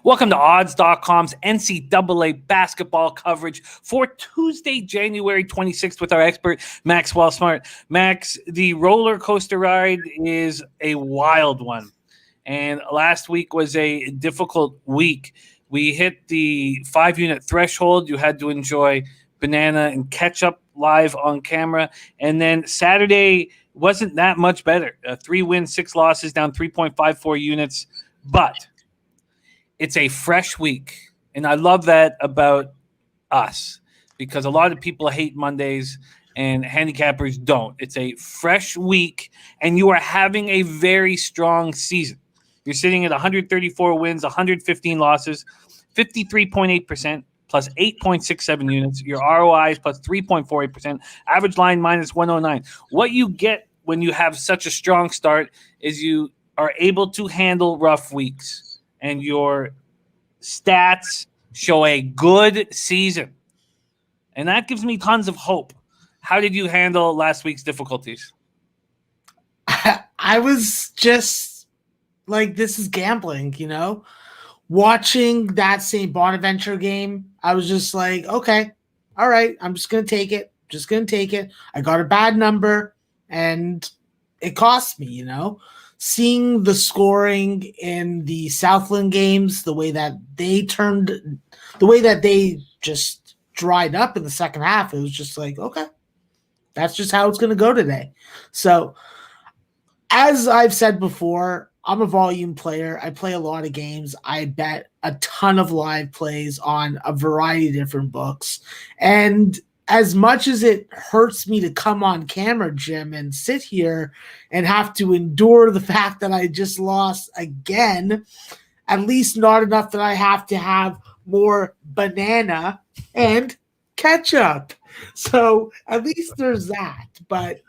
Welcome to Odds.com's NCAA basketball coverage for Tuesday, January 26th with our expert, Maxwell Smart. Max, the roller coaster ride is a wild one. And last week was a difficult week. We hit the 5-unit threshold. You had to enjoy banana and ketchup live on camera. And then Saturday wasn't that much better. 3 wins, 6 losses, down 3.54 units. But it's a fresh week, and I love that about us because a lot of people hate Mondays and handicappers don't. It's a fresh week, and you are having a very strong season. You're sitting at 134 wins, 115 losses, 53.8%, plus 8.67 units. Your ROI is plus 3.48%, average line minus 109. What you get when you have such a strong start is you are able to handle rough weeks. And your stats show a good season. And that gives me tons of hope. How did you handle last week's difficulties? I was just like, this is gambling, Watching that St. Bonaventure game, I was just like, okay, all right, I'm just going to take it. I got a bad number, and it cost me, Seeing the scoring in the Southland games, the way that they just dried up in the second half, it was just like, okay, that's just how it's going to go today. So, as I've said before, I'm a volume player. I play a lot of games. I bet a ton of live plays on a variety of different books. And as much as it hurts me to come on camera, Jim, and sit here and have to endure the fact that I just lost again, at least not enough that I have to have more banana and ketchup. So at least there's that. But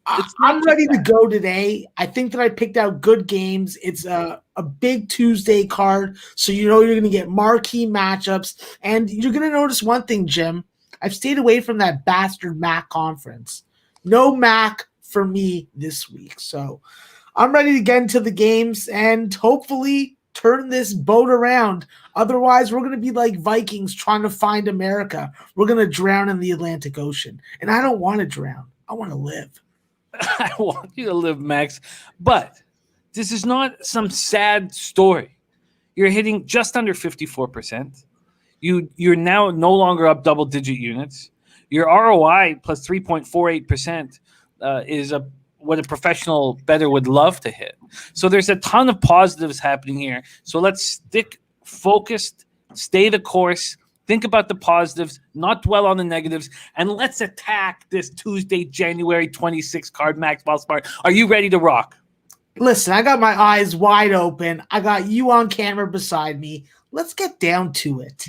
I'm ready to go today. I think that I picked out good games. It's a big Tuesday card, so you're going to get marquee matchups. And you're going to notice one thing, Jim. I've stayed away from that bastard MAC conference. No MAC for me this week. So I'm ready to get into the games and hopefully turn this boat around. Otherwise, we're going to be like Vikings trying to find America. We're going to drown in the Atlantic Ocean. And I don't want to drown. I want to live. I want you to live, Max. But this is not some sad story. You're hitting just under 54%. You're now no longer up double-digit units. Your ROI plus 3.48% is what a professional bettor would love to hit. So there's a ton of positives happening here. So let's stick focused, stay the course, think about the positives, not dwell on the negatives, and let's attack this Tuesday, January 26th card, Maxwell Smart. Are you ready to rock? Listen, I got my eyes wide open. I got you on camera beside me. Let's get down to it.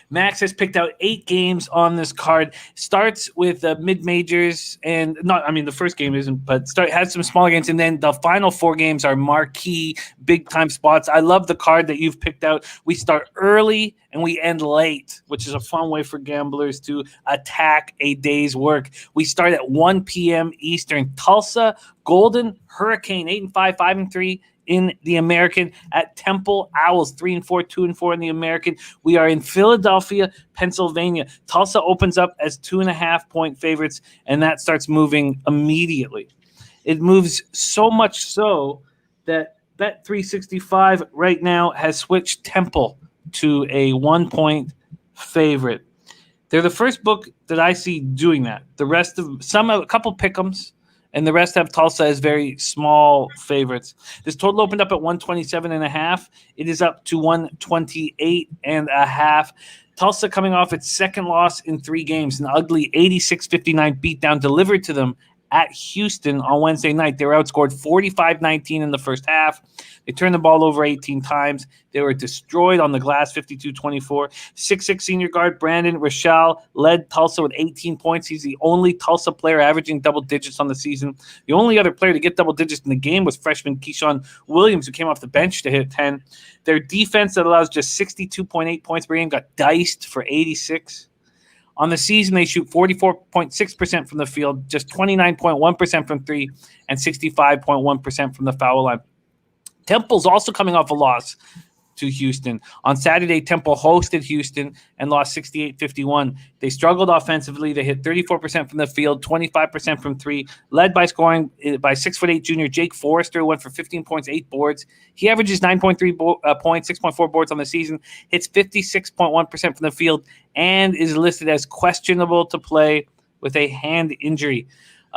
Max has picked out 8 games on this card. Starts with mid-majors and the first game isn't, but has some smaller games. And then the final 4 games are marquee, big-time spots. I love the card that you've picked out. We start early and we end late, which is a fun way for gamblers to attack a day's work. We start at 1 p.m. Eastern. Tulsa, Golden, Hurricane, 8-5, 5-3. In the American, at Temple Owls, 3-4, 2-4 in the American. We are in Philadelphia, Pennsylvania. Tulsa opens up as 2.5-point favorites, and that starts moving immediately. It moves so much so that Bet365 right now has switched Temple to a 1-point favorite. They're the first book that I see doing that. The rest of a couple pick'ems. And the rest have Tulsa as very small favorites. This total opened up at 127.5. It is up to 128.5. Tulsa coming off its second loss in 3 games, an ugly 86-59 beatdown delivered to them at Houston on Wednesday night. They were outscored 45-19 in the first half. They turned the ball over 18 times. They were destroyed on the glass, 52-24. 6'6" senior guard Brandon Rochelle led Tulsa with 18 points. He's the only Tulsa player averaging double digits on the season. The only other player to get double digits in the game was freshman Keyshawn Williams, who came off the bench to hit 10. Their defense that allows just 62.8 points per game got diced for 86. On the season, they shoot 44.6% from the field, just 29.1% from 3, and 65.1% from the foul line. Temple's also coming off a loss to Houston. On Saturday, Temple hosted Houston and lost 68-51. They struggled offensively. They hit 34% from the field, 25% from three, led by scoring by 6'8" junior Jake Forrester, who went for 15 points, 8 boards. He averages 9.3 points, 6.4 boards on the season, hits 56.1% from the field, and is listed as questionable to play with a hand injury.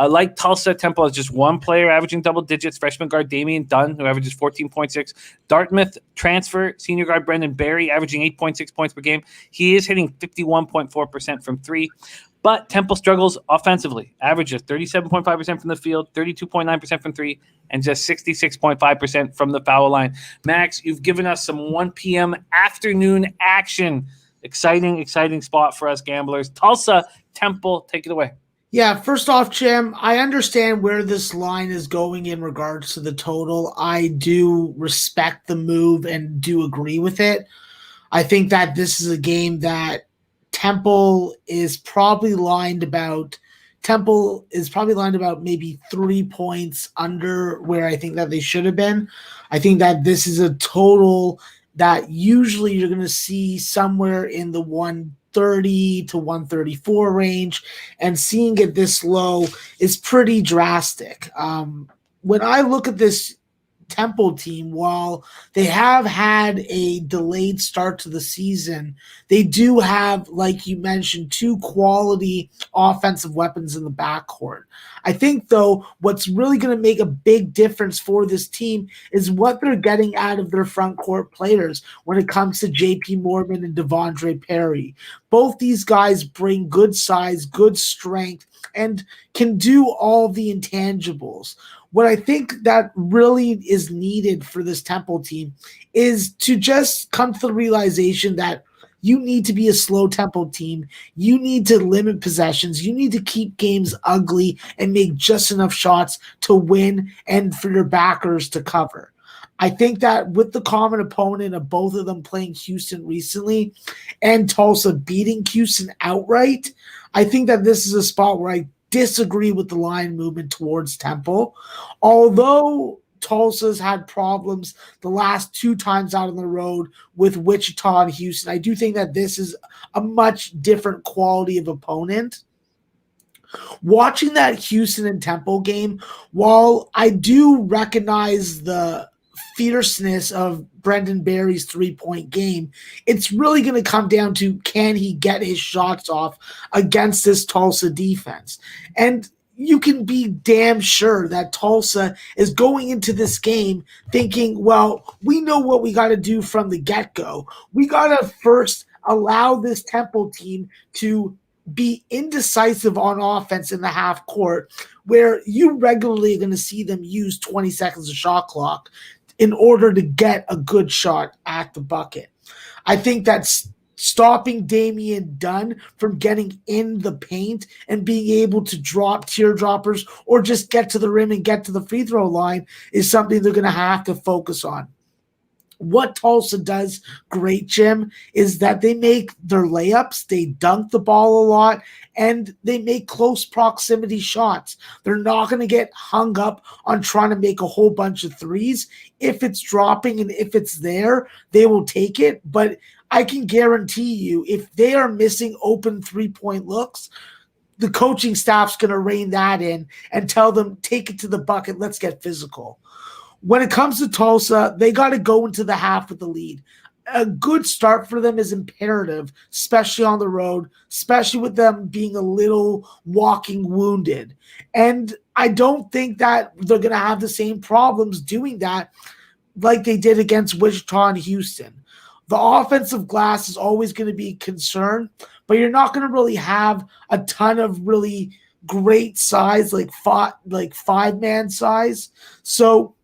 Like Tulsa, Temple has just one player averaging double digits, freshman guard Damian Dunn, who averages 14.6. Dartmouth transfer, senior guard Brendan Barry, averaging 8.6 points per game. He is hitting 51.4% from three. But Temple struggles offensively, averages 37.5% from the field, 32.9% from three, and just 66.5% from the foul line. Max, you've given us some 1 p.m. afternoon action. Exciting spot for us gamblers. Tulsa, Temple, take it away. Yeah, first off, Jim, I understand where this line is going in regards to the total. I do respect the move and do agree with it. I think that this is a game that Temple is probably lined about maybe 3 points under where I think that they should have been. I think that this is a total that usually you're going to see somewhere in the 130 to 134 range, and seeing it this low is pretty drastic. When I look at this Temple team, while they have had a delayed start to the season, they do have, like you mentioned, 2 quality offensive weapons in the backcourt. I think, though, what's really going to make a big difference for this team is what they're getting out of their front court players when it comes to J.P. Mormon and Devondre Perry. Both these guys bring good size, good strength, and can do all the intangibles. What I think that really is needed for this Temple team is to just come to the realization that you need to be a slow Temple team. You need to limit possessions. You need to keep games ugly and make just enough shots to win and for your backers to cover. I think that with the common opponent of both of them playing Houston recently and Tulsa beating Houston outright, I think that this is a spot where I disagree with the line movement towards Temple. Although Tulsa's had problems the last 2 times out on the road with Wichita and Houston, I do think that this is a much different quality of opponent. Watching that Houston and Temple game, while I do recognize the fierceness of Brendan Barry's 3-point game, it's really going to come down to, can he get his shots off against this Tulsa defense? And you can be damn sure that Tulsa is going into this game thinking, well, we know what we got to do from the get-go. We got to first allow this Temple team to be indecisive on offense in the half court, where you regularly are going to see them use 20 seconds of shot clock in order to get a good shot at the bucket. I think that's stopping Damian Dunn from getting in the paint and being able to drop teardroppers or just get to the rim and get to the free throw line is something they're going to have to focus on. What Tulsa does great, Jim, is that they make their layups, they dunk the ball a lot, and they make close proximity shots. They're not going to get hung up on trying to make a whole bunch of threes. If it's dropping and if it's there, they will take it. But I can guarantee you, if they are missing open 3-point looks, the coaching staff's going to rein that in and tell them, take it to the bucket, let's get physical. When it comes to Tulsa, they got to go into the half with the lead. A good start for them is imperative, especially on the road, especially with them being a little walking wounded. And I don't think that they're going to have the same problems doing that like they did against Wichita and Houston. The offensive glass is always going to be a concern, but you're not going to really have a ton of really great size, like 5-man size. So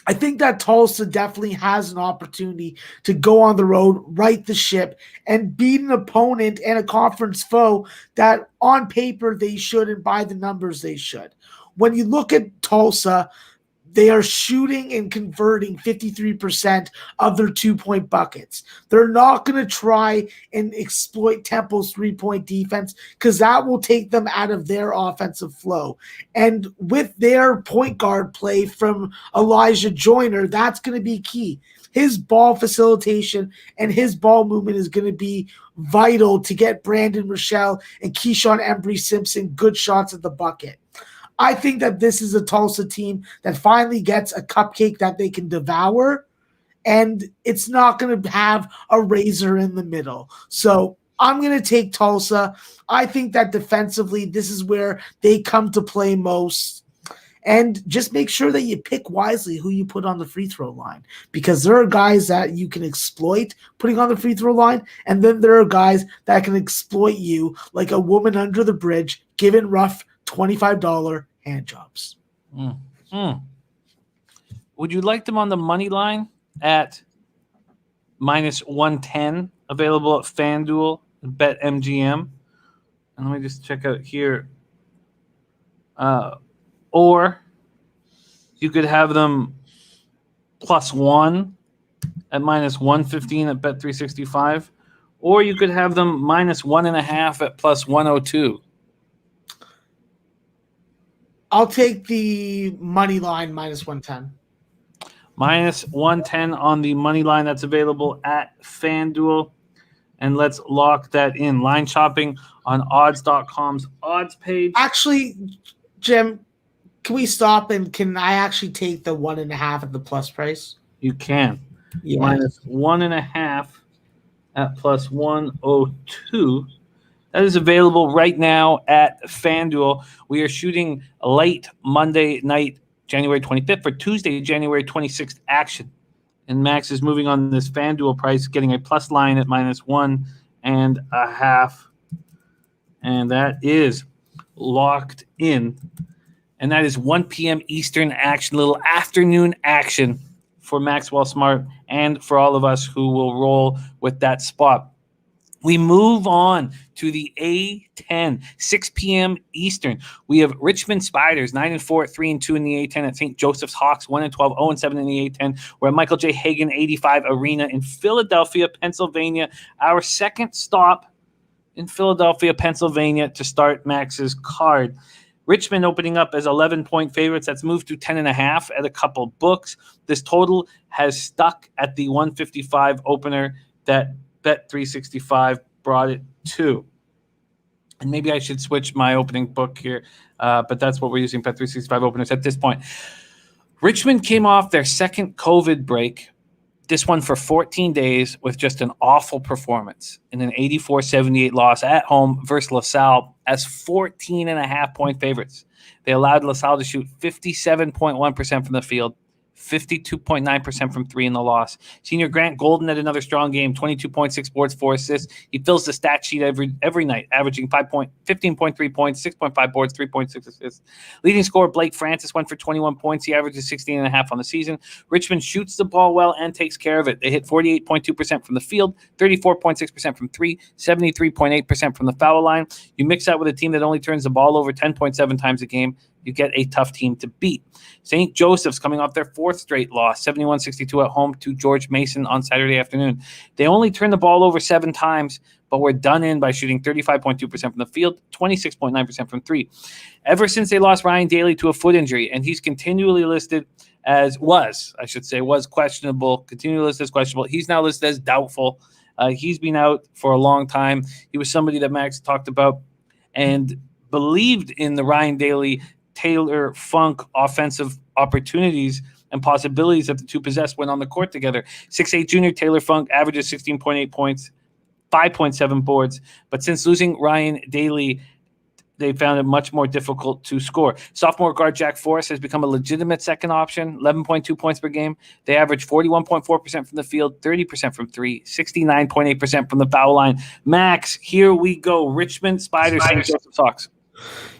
I think that Tulsa definitely has an opportunity to go on the road, right the ship, and beat an opponent and a conference foe that on paper they should and by the numbers they should. When you look at Tulsa, they are shooting and converting 53% of their 2-point buckets. They're not going to try and exploit Temple's 3-point defense because that will take them out of their offensive flow. And with their point guard play from Elijah Joyner, that's going to be key. His ball facilitation and his ball movement is going to be vital to get Brandon Rochelle and Keyshawn Embry-Simpson good shots at the bucket. I think that this is a Tulsa team that finally gets a cupcake that they can devour, and it's not going to have a razor in the middle. So I'm going to take Tulsa. I think that defensively, this is where they come to play most. And just make sure that you pick wisely who you put on the free throw line, because there are guys that you can exploit putting on the free throw line, and then there are guys that can exploit you like a woman under the bridge, giving rough $25 hand jobs. Would you like them on the money line at -110, available at FanDuel and BetMGM? And let me just check out here. Or you could have them +1 at -115 at Bet365, or you could have them -1.5 at +102. I'll take the money line -110. -110 on the money line that's available at FanDuel. And let's lock that in. Line shopping on odds.com's odds page. Actually, Jim, can we stop and can I actually take the 1.5 at the plus price? You can. Yeah. -1.5 at +102. That is available right now at FanDuel. We are shooting late Monday night, January 25th, for Tuesday, January 26th action. And Max is moving on this FanDuel price, getting a plus line at -1.5. And that is locked in. And that is 1 p.m. Eastern action, little afternoon action for Maxwell Smart and for all of us who will roll with that spot. We move on to the A10, 6 p.m. Eastern. We have Richmond Spiders, 9-4 at 3-2 in the A10 at St. Joseph's Hawks, 1-12, 0-7 in the A10. We're at Michael J. Hagan 85 Arena in Philadelphia, Pennsylvania. Our second stop in Philadelphia, Pennsylvania to start Max's card. Richmond opening up as 11-point favorites. That's moved to 10.5 at a couple books. This total has stuck at the 155 opener that Bet365 brought it to. And maybe I should switch my opening book here, but that's what we're using, Bet365 openers at this point. Richmond came off their second COVID break, this one for 14 days, with just an awful performance in an 84-78 loss at home versus LaSalle as 14.5-point favorites. They allowed LaSalle to shoot 57.1% from the field, 52.9% from three in the loss. Senior Grant Golden had another strong game, 22.6 boards, 4 assists. He fills the stat sheet every night, averaging 15.3 points, 6.5 boards, 3.6 assists. Leading scorer Blake Francis went for 21 points. He averages 16.5 on the season. Richmond shoots the ball well and takes care of it. They hit 48.2% from the field, 34.6% from three, 73.8% from the foul line. You mix that with a team that only turns the ball over 10.7 times a game, you get a tough team to beat. St. Joseph's coming off their 4th straight loss, 71-62 at home to George Mason on Saturday afternoon. They only turned the ball over 7 times, but were done in by shooting 35.2% from the field, 26.9% from three. Ever since they lost Ryan Daly to a foot injury, and he's continually listed was questionable, continually listed as questionable. He's now listed as doubtful. He's been out for a long time. He was somebody that Max talked about and believed in the Ryan Daly Taylor Funk offensive opportunities and possibilities that the two possessed when on the court together. 6'8 junior Taylor Funk averages 16.8 points, 5.7 boards. But since losing Ryan Daly, they found it much more difficult to score. Sophomore guard Jack Forrest has become a legitimate second option, 11.2 points per game. They average 41.4% from the field, 30% from three, 69.8% from the foul line. Max, here we go. Richmond Spiders, St. Joseph Hawks.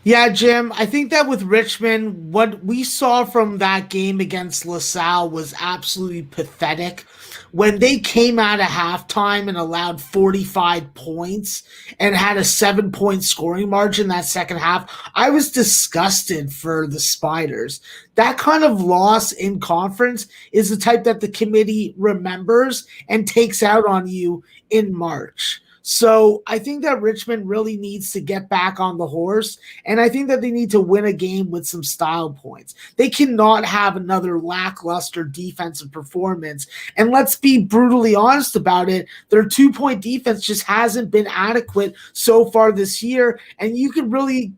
Yeah, Jim, I think that with Richmond, what we saw from that game against LaSalle was absolutely pathetic. When they came out of halftime and allowed 45 points and had a 7-point scoring margin that second half, I was disgusted for the Spiders. That kind of loss in conference is the type that the committee remembers and takes out on you in March. So I think that Richmond really needs to get back on the horse, and I think that they need to win a game with some style points. They cannot have another lackluster defensive performance. And let's be brutally honest about it. Their 2-point defense just hasn't been adequate so far this year. And you can really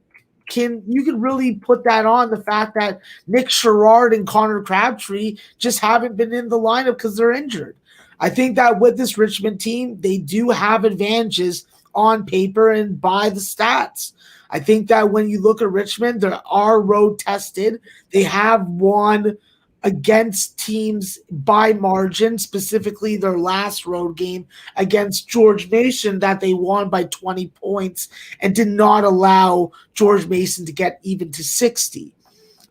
put that on the fact that Nick Sherrard and Connor Crabtree just haven't been in the lineup because they're injured. I think that with this Richmond team, they do have advantages on paper and by the stats. I think that when you look at Richmond, they are road tested. They have won against teams by margin, specifically their last road game against George Mason that they won by 20 points and did not allow George Mason to get even to 60.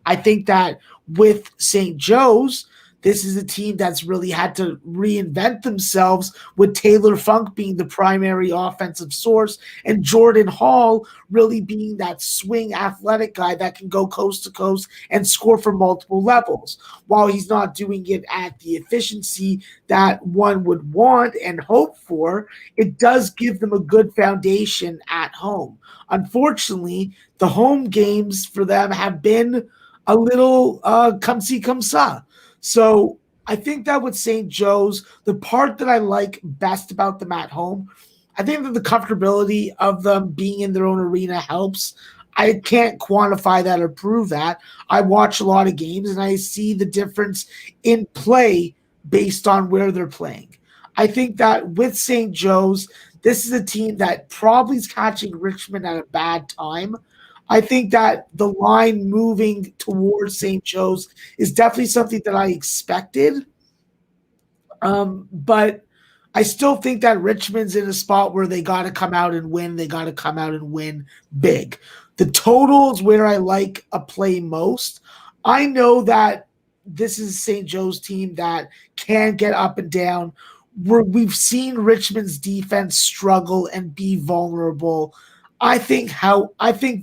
I think that with St. Joe's, this is a team that's really had to reinvent themselves with Taylor Funk being the primary offensive source and Jordan Hall really being that swing athletic guy that can go coast to coast and score from multiple levels. While he's not doing it at the efficiency that one would want and hope for, it does give them a good foundation at home. Unfortunately, the home games for them have been a little come see, come saw. So I think that with St. Joe's, the part that I like best about them at home, I think that the comfortability of them being in their own arena helps. I can't quantify that or prove that. I watch a lot of games and I see the difference in play based on where they're playing. I think that with St. Joe's, this is a team that probably is catching Richmond at a bad time. I think that the line moving towards St. Joe's is definitely something that I expected. But I still think that Richmond's in a spot where they got to come out and win. They got to come out and win big. The total is where I like a play most. I know that this is St. Joe's team that can get up and down. We've seen Richmond's defense struggle and be vulnerable. I think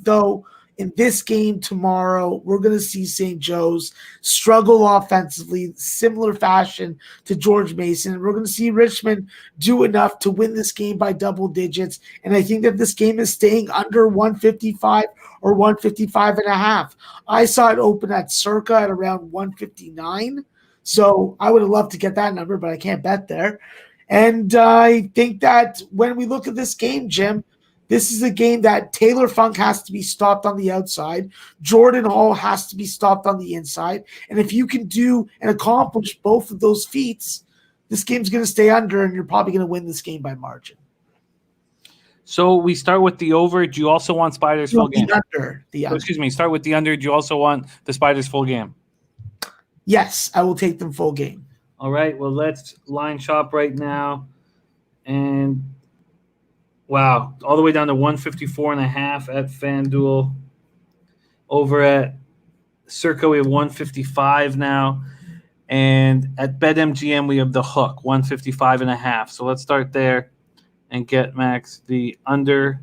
though in this game tomorrow, we're going to see St. Joe's struggle offensively, similar fashion to George Mason. We're going to see Richmond do enough to win this game by double digits. And I think that this game is staying under 155 or 155 and a half. I saw it open at circa at around 159. So I would have loved to get that number, but I can't bet there. And I think that when we look at this game, Jim, this is a game that Taylor Funk has to be stopped on the outside. Jordan Hall has to be stopped on the inside. And if you can do and accomplish both of those feats, this game's going to stay under, and you're probably going to win this game by margin. So we start with the over. Do you also want Spiders full game? The under. Excuse me. Start with the under. Do you also want the Spiders full game? Yes, I will take them full game. All right. Well, let's line shop right now. And wow, all the way down to 154.5 at FanDuel. Over at Circa, we have 155 now. And at BetMGM, we have the hook, 155.5. So let's start there and get Max the under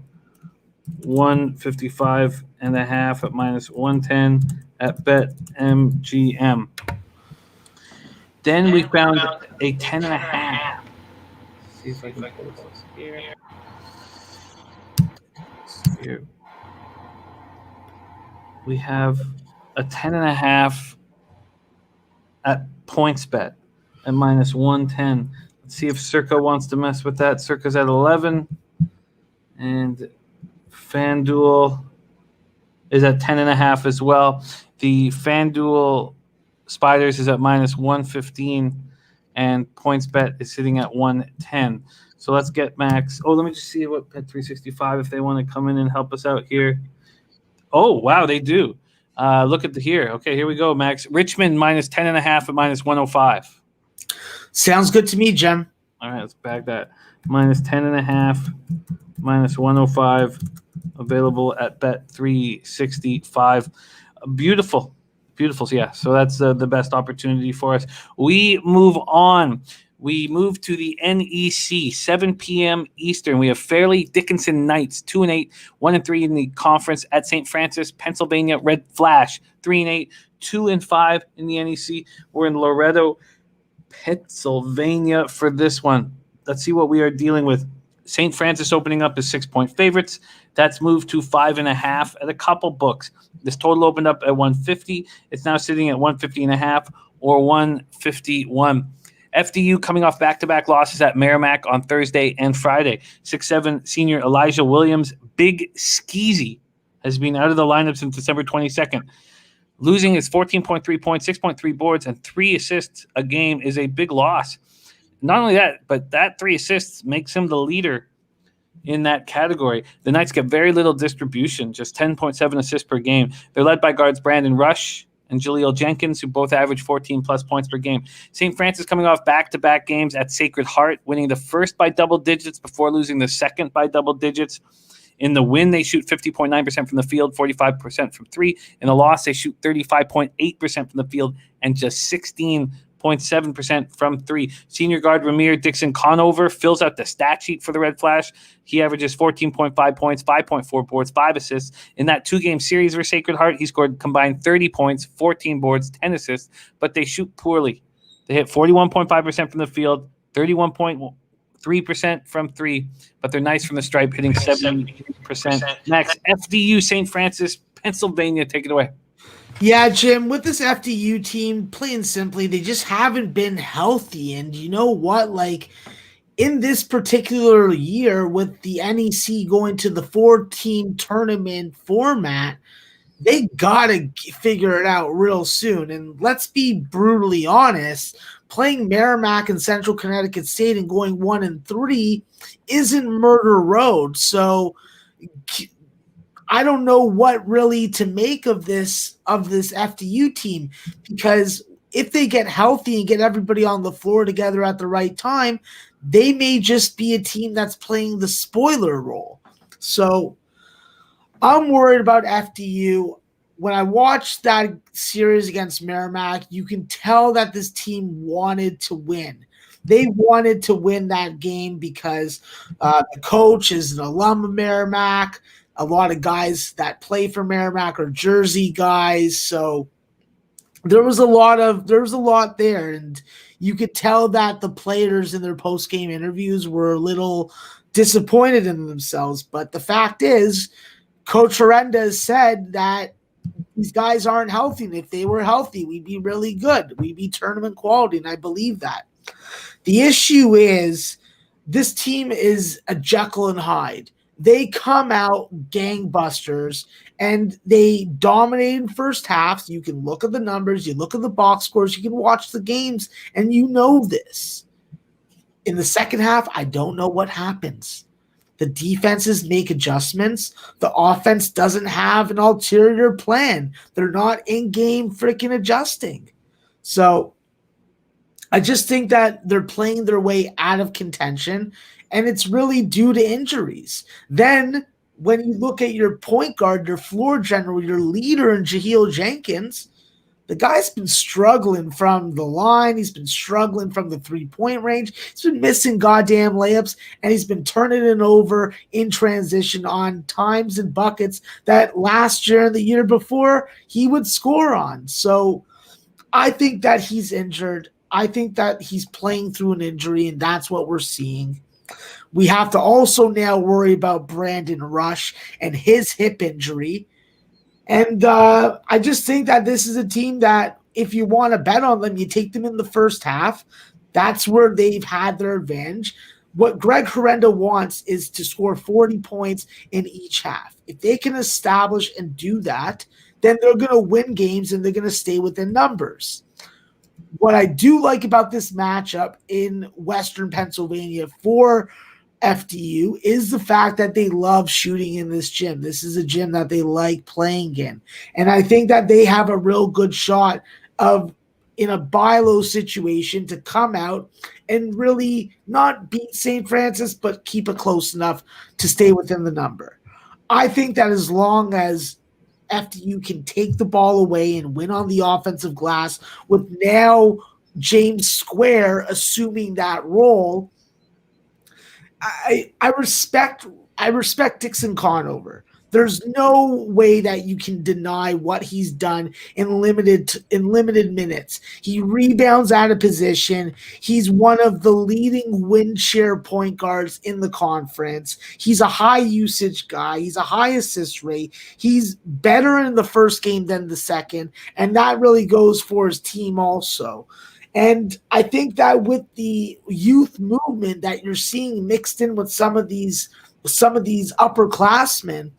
155.5 at minus 110 at BetMGM. Then we found a 10.5. See if I can pull this here. We have a 10.5 at PointsBet at minus 110. Let's see if Circa wants to mess with that. Circa's at 11. And FanDuel is at 10.5 as well. The FanDuel Spiders is at minus 115. And PointsBet is sitting at 110. So let's get Max. Oh, let me just see what Bet 365 if they want to come in and help us out here. Oh, wow, they do. Look at here. Okay, here we go, Max. Richmond minus 10.5 at minus 105. Sounds good to me, Jim. All right, let's bag that. Minus 10.5, minus 105, available at Bet 365. Beautiful. Yeah, so that's the best opportunity for us. We move on. We move to the NEC, 7 p.m. Eastern. We have Fairleigh Dickinson Knights, 2-8, 1-3 in the conference at St. Francis, Pennsylvania. Red Flash, 3-8, 2-5 in the NEC. We're in Loretto, Pennsylvania for this one. Let's see what we are dealing with. St. Francis opening up as 6-point favorites. That's moved to 5.5 at a couple books. This total opened up at 150. It's now sitting at 150.5 or 151. FDU coming off back-to-back losses at Merrimack on Thursday and Friday. 6'7" senior Elijah Williams, Big Skeezy, has been out of the lineup since December 22nd. Losing his 14.3 points, 6.3 boards, and 3 assists a game is a big loss. Not only that, but that 3 assists makes him the leader in that category. The Knights get very little distribution, just 10.7 assists per game. They're led by guards Brandon Rush and Jaleel Jenkins, who both average 14-plus points per game. St. Francis coming off back-to-back games at Sacred Heart, winning the first by double digits before losing the second by double digits. In the win, they shoot 50.9% from the field, 45% from 3. In the loss, they shoot 35.8% from the field and just 16.7% from 3. Senior guard Ramir Dixon Conover fills out the stat sheet for the Red Flash. He averages 14.5 points, 5.4 boards, 5 assists. In that 2-game series for Sacred Heart, he scored combined 30 points, 14 boards, 10 assists, but they shoot poorly. They hit 41.5% from the field, 31.3% from 3, but they're nice from the stripe, hitting 70%. Next, FDU St. Francis, Pennsylvania. Take it away. Yeah, Jim, with this FDU team, plain simply, they just haven't been healthy. And you know what? Like, in this particular year, with the NEC going to the 4-team tournament format, they got to figure it out real soon. And let's be brutally honest, playing Merrimack and Central Connecticut State and going 1-3 isn't murder road. So I don't know what really to make of this FDU team, because if they get healthy and get everybody on the floor together at the right time, they may just be a team that's playing the spoiler role. So I'm worried about FDU. When I watched that series against Merrimack, you can tell that this team wanted to win. They wanted to win that game because the coach is an alum of Merrimack. A lot of guys that play for Merrimack are Jersey guys. So there was a lot there. And you could tell that the players in their post-game interviews were a little disappointed in themselves. But the fact is, Coach Hernandez said that these guys aren't healthy. And if they were healthy, we'd be really good. We'd be tournament quality, and I believe that. The issue is this team is a Jekyll and Hyde. They come out gangbusters, and they dominate in first halves. You can look at the numbers, you look at the box scores, you can watch the games, and you know this. In the second half, I don't know what happens. The defenses make adjustments. The offense doesn't have an ulterior plan. They're not in-game freaking adjusting. So I just think that they're playing their way out of contention, and it's really due to injuries. Then when you look at your point guard, your floor general, your leader in Jaleel Jenkins, the guy's been struggling from the line. He's been struggling from the three-point range. He's been missing goddamn layups, and he's been turning it over in transition on times and buckets that last year and the year before he would score on. So I think that he's injured. I think that he's playing through an injury, and that's what we're seeing. We have to also now worry about Brandon Rush and his hip injury. And I just think that this is a team that if you want to bet on them, you take them in the first half. That's where they've had their advantage. What Greg Herenda wants is to score 40 points in each half. If they can establish and do that, then they're going to win games and they're going to stay within numbers. What I do like about this matchup in Western Pennsylvania for FDU is the fact that they love shooting in this gym. This is a gym that they like playing in. And I think that they have a real good shot of in a buy low situation to come out and really not beat St. Francis, but keep it close enough to stay within the number. I think that as long as FDU can take the ball away and win on the offensive glass, with now James Square assuming that role, I respect Dixon Conover. There's no way that you can deny what he's done in limited minutes. He rebounds out of position. He's one of the leading win share point guards in the conference. He's a high usage guy. He's a high assist rate. He's better in the first game than the second, and that really goes for his team also. And I think that with the youth movement that you're seeing mixed in with some of these upperclassmen,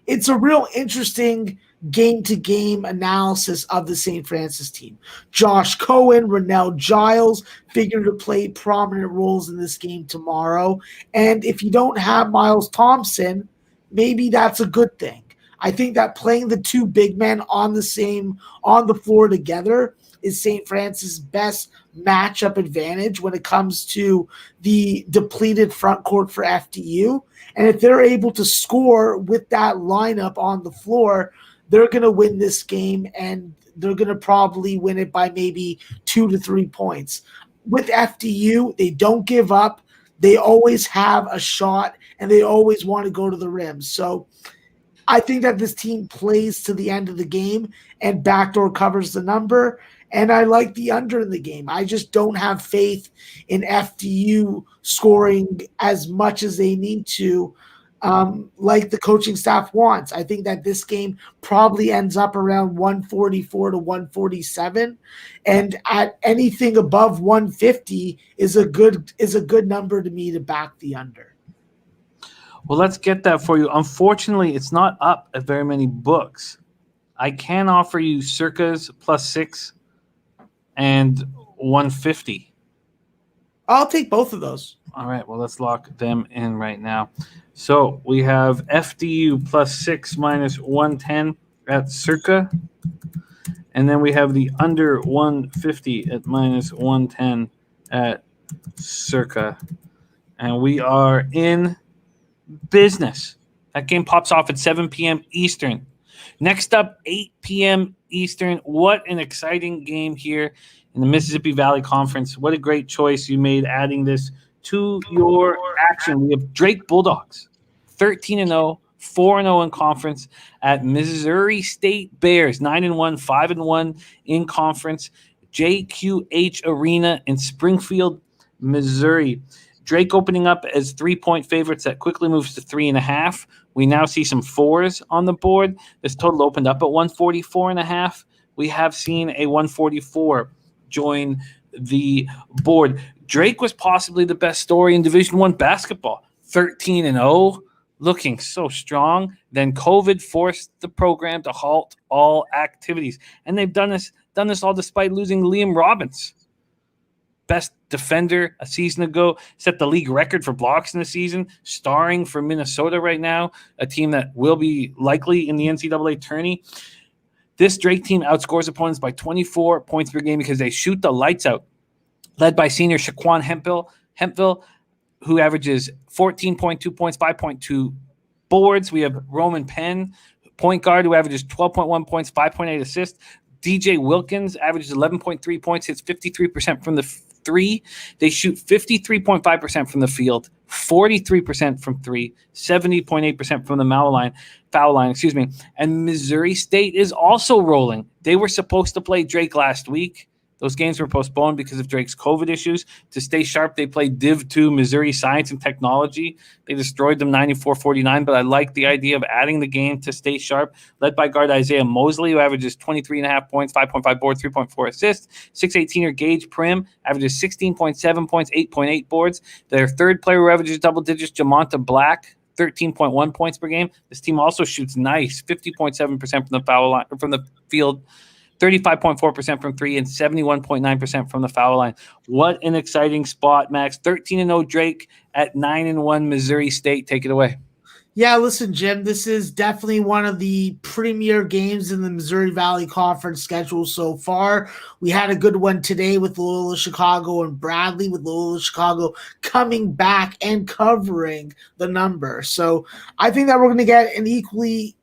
it's a real interesting game-to-game analysis of the St. Francis team. Josh Cohen, Rennell Giles figure to play prominent roles in this game tomorrow. And if you don't have Miles Thompson, maybe that's a good thing. I think that playing the two big men on the floor together is St. Francis' best matchup advantage when it comes to the depleted front court for FDU. And if they're able to score with that lineup on the floor, they're going to win this game, and they're going to probably win it by maybe 2 to 3 points. With FDU, they don't give up. They always have a shot, and they always want to go to the rim. So I think that this team plays to the end of the game and backdoor covers the number. And I like the under in the game. I just don't have faith in FDU scoring as much as they need to, like the coaching staff wants. I think that this game probably ends up around 144 to 147, and at anything above 150 is a good number to me to back the under. Well, let's get that for you. Unfortunately, it's not up at very many books. I can offer you Circa's +6 and 150. I'll take both of those. All right, well, let's lock them in right now. So we have FDU +6 -110 at Circa. And then we have the under 150 at -110 at Circa. And we are in business. That game pops off at 7 p.m. Eastern. Next up, 8 p.m. Eastern. What an exciting game here in the Mississippi Valley Conference. What a great choice you made adding this to your action. We have Drake Bulldogs, 13-0, 4-0 in conference at Missouri State Bears, 9-1, 5-1 in conference. JQH Arena in Springfield, Missouri. Drake opening up as 3-point favorites. That quickly moves to 3.5. We now see some 4s on the board. This total opened up at 144.5. We have seen a 144 join the board. Drake was possibly the best story in Division I basketball. 13-0, looking so strong. Then COVID forced the program to halt all activities, and they've done this all despite losing Liam Robbins, best defender a season ago, set the league record for blocks in the season, starring for Minnesota right now, a team that will be likely in the NCAA tourney. This Drake team outscores opponents by 24 points per game because they shoot the lights out, led by senior Shaquan Hemphill, who averages 14.2 points, 5.2 boards. We have Roman Penn, point guard, who averages 12.1 points, 5.8 assists. DJ Wilkins averages 11.3 points, hits 53% from the three. They shoot 53.5% from the field, 43% from three, 70.8% from the foul line, And Missouri State is also rolling. They were supposed to play Drake last week. Those games were postponed because of Drake's COVID issues. To stay sharp, they played Div 2 Missouri Science and Technology. They destroyed them 94-49, but I like the idea of adding the game to stay sharp, led by guard Isaiah Mosley, who averages 23.5 points, 5.5 boards, 3.4 assists. 6'18" Gage Prim averages 16.7 points, 8.8 boards. Their third player who averages double digits, Jamonta Black, 13.1 points per game. This team also shoots nice, 50.7% from the foul line, from the field, 35.4% from three, and 71.9% from the foul line. What an exciting spot, Max. 13-0 Drake at 9-1 Missouri State. Take it away. Yeah, listen, Jim, this is definitely one of the premier games in the Missouri Valley Conference schedule so far. We had a good one today with Loyola Chicago and Bradley, with Loyola Chicago coming back and covering the number. So I think that we're going to get an equally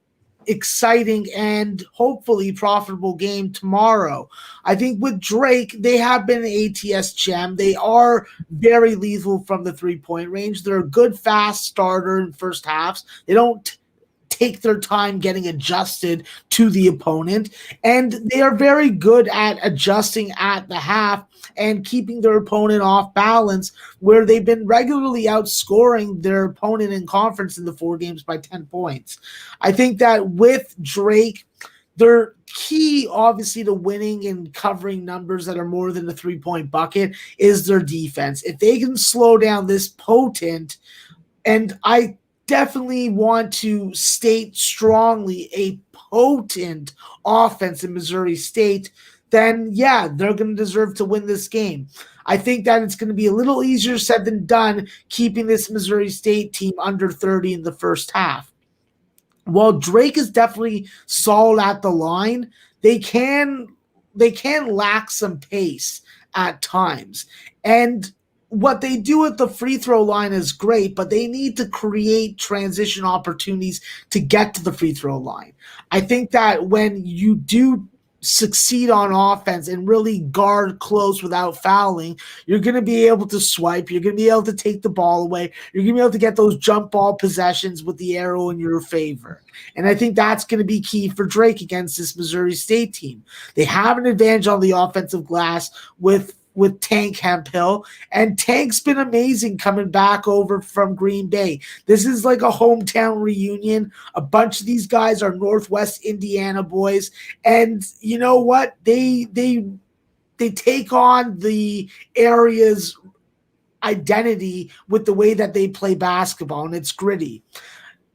exciting and hopefully profitable game tomorrow. I think with Drake, they have been an ATS gem. They are very lethal from the 3-point range. They're a good fast starter in first halves. They don't take their time getting adjusted to the opponent, and they are very good at adjusting at the half and keeping their opponent off balance, where they've been regularly outscoring their opponent in conference in the 4 games by 10 points. I think that with Drake, their key, obviously, to winning and covering numbers that are more than a 3-point bucket is their defense. If they can slow down this potent, and I definitely want to state strongly, a potent offense in Missouri State, then yeah, they're going to deserve to win this game. I think that it's going to be a little easier said than done keeping this Missouri State team under 30 in the first half. While Drake is definitely solid at the line, they can lack some pace at times. And what they do at the free throw line is great, but they need to create transition opportunities to get to the free throw line. I think that when you do succeed on offense and really guard close without fouling, you're going to be able to swipe. You're going to be able to take the ball away. You're going to be able to get those jump ball possessions with the arrow in your favor. And I think that's going to be key for Drake against this Missouri State team. They have an advantage on the offensive glass with Tank Hemphill, and Tank's been amazing coming back over from Green Bay. This is like a hometown reunion. A bunch of these guys are Northwest Indiana boys, and you know what? They take on the area's identity with the way that they play basketball, and it's gritty.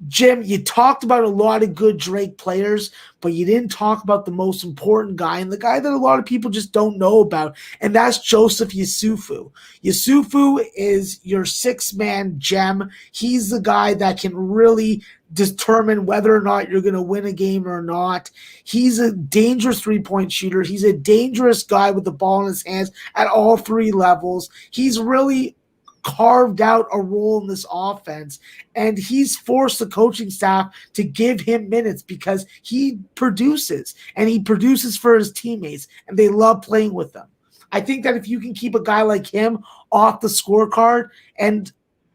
Jim, you talked about a lot of good Drake players, but you didn't talk about the most important guy, and the guy that a lot of people just don't know about, and that's Joseph Yusufu. Yusufu is your 6-man gem. He's the guy that can really determine whether or not you're going to win a game or not. He's a dangerous 3-point shooter. He's a dangerous guy with the ball in his hands at all 3 levels. He's really carved out a role in this offense, and he's forced the coaching staff to give him minutes because he produces, and he produces for his teammates, and they love playing with him. I think that if you can keep a guy like him off the scorecard and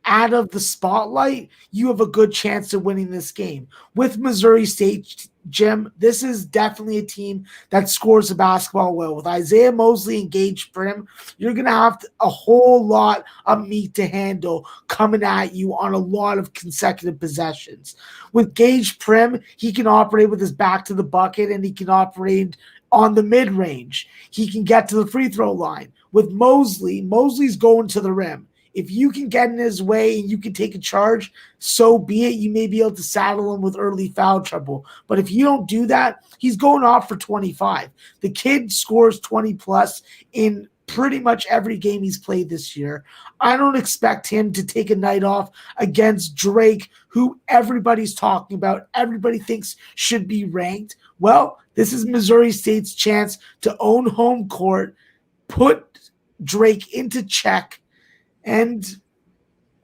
out of the spotlight, you have a good chance of winning this game. With Missouri State, Jim, this is definitely a team that scores the basketball well. With Isaiah Mosley and Gage Prim, you're going to have a whole lot of meat to handle coming at you on a lot of consecutive possessions. With Gage Prim, he can operate with his back to the bucket, and he can operate on the mid-range. He can get to the free throw line. With Mosley's going to the rim. If you can get in his way and you can take a charge, so be it. You may be able to saddle him with early foul trouble. But if you don't do that, he's going off for 25. The kid scores 20-plus in pretty much every game he's played this year. I don't expect him to take a night off against Drake, who everybody's talking about, everybody thinks should be ranked. Well, this is Missouri State's chance to own home court, put Drake into check, and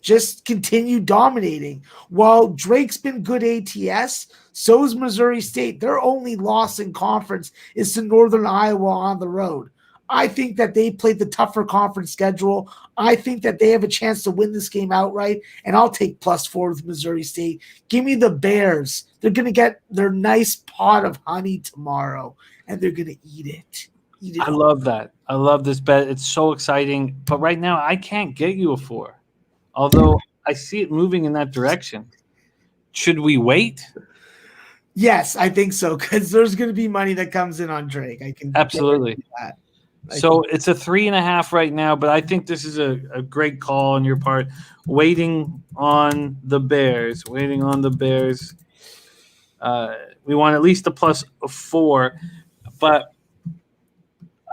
just continue dominating. While Drake's been good ATS, so is Missouri State. Their only loss in conference is to Northern Iowa on the road. I think that they played the tougher conference schedule. I think that they have a chance to win this game outright, and I'll take +4 with Missouri State. Give me the Bears. They're going to get their nice pot of honey tomorrow, and they're going to eat it. I love that. I love this bet. It's so exciting. But right now, I can't get you a 4, although I see it moving in that direction. Should we wait? Yes, I think so, because there's going to be money that comes in on Drake. I can absolutely that. So it's a 3.5 right now, but I think this is a great call on your part. Waiting on the Bears. We want at least a +4, but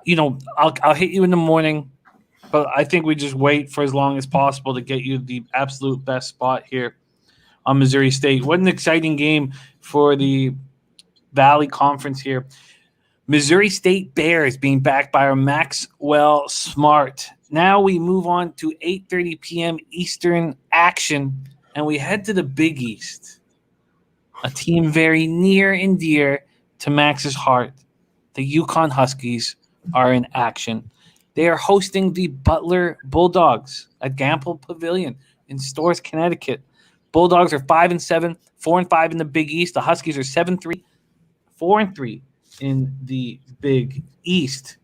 you know, I'll hit you in the morning, but I think we just wait for as long as possible to get you the absolute best spot here on Missouri State. What an exciting game for the Valley Conference here. Missouri State Bears being backed by our Maxwell Smart. Now we move on to 8:30 p.m. Eastern action, and we head to the Big East, a team very near and dear to Max's heart. The UConn Huskies are in action. They are hosting the Butler Bulldogs at Gamble Pavilion in Storrs, Connecticut. Bulldogs are 5-7, 4-5 in the Big East. The Huskies are 7-3, 4-3 in the Big East.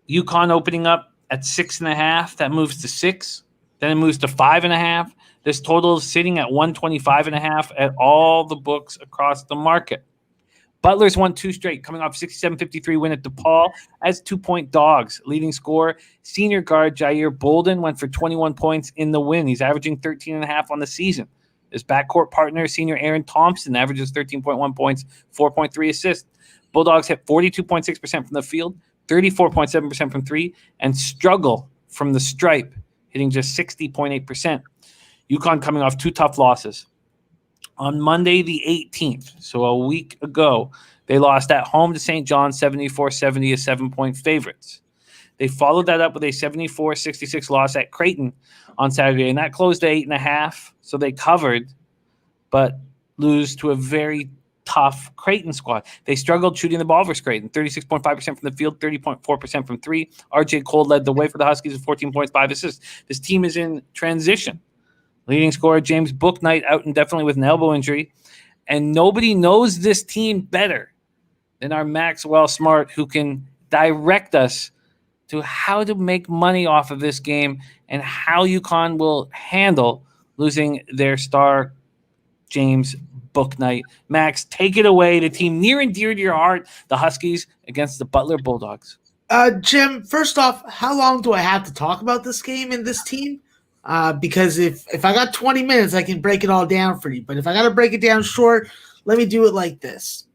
UConn opening up at 6.5. That moves to 6. Then it moves to 5.5. This total is sitting at 125.5 at all the books across the market. Butler's won 2 straight, coming off 67-53 win at DePaul as 2-point dogs. Leading scorer, senior guard Jair Bolden, went for 21 points in the win. He's averaging 13.5 on the season. His backcourt partner, senior Aaron Thompson, averages 13.1 points, 4.3 assists. Bulldogs hit 42.6% from the field, 34.7% from 3, and struggle from the stripe, hitting just 60.8%. UConn coming off 2 tough losses. On Monday the 18th, so a week ago, they lost at home to St. John 74-70 as 7-point favorites. They followed that up with a 74-66 loss at Creighton on Saturday, and that closed to 8.5, so they covered, but lose to a very tough Creighton squad. They struggled shooting the ball versus Creighton, 36.5% from the field, 30.4% from 3. RJ Cole led the way for the Huskies with 14 points, 5 assists. This team is in transition. Leading scorer James Bouknight out indefinitely with an elbow injury. And nobody knows this team better than our Maxwell Smart, who can direct us to how to make money off of this game and how UConn will handle losing their star, James Bouknight. Max, take it away. The team near and dear to your heart, the Huskies against the Butler Bulldogs. Jim, first off, how long do I have to talk about this game and this team? Because if I got 20 minutes, I can break it all down for you. But if I got to break it down short, let me do it like this.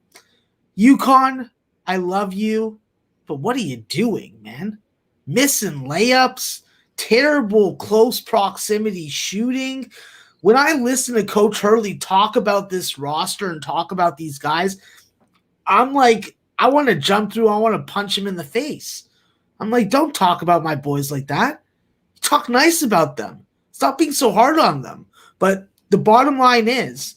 UConn, I love you, but what are you doing, man? Missing layups, terrible close proximity shooting. When I listen to Coach Hurley talk about this roster and talk about these guys, I'm like, I want to jump through. I want to punch him in the face. I'm like, don't talk about my boys like that. Talk nice about them. Stop being so hard on them. But the bottom line is,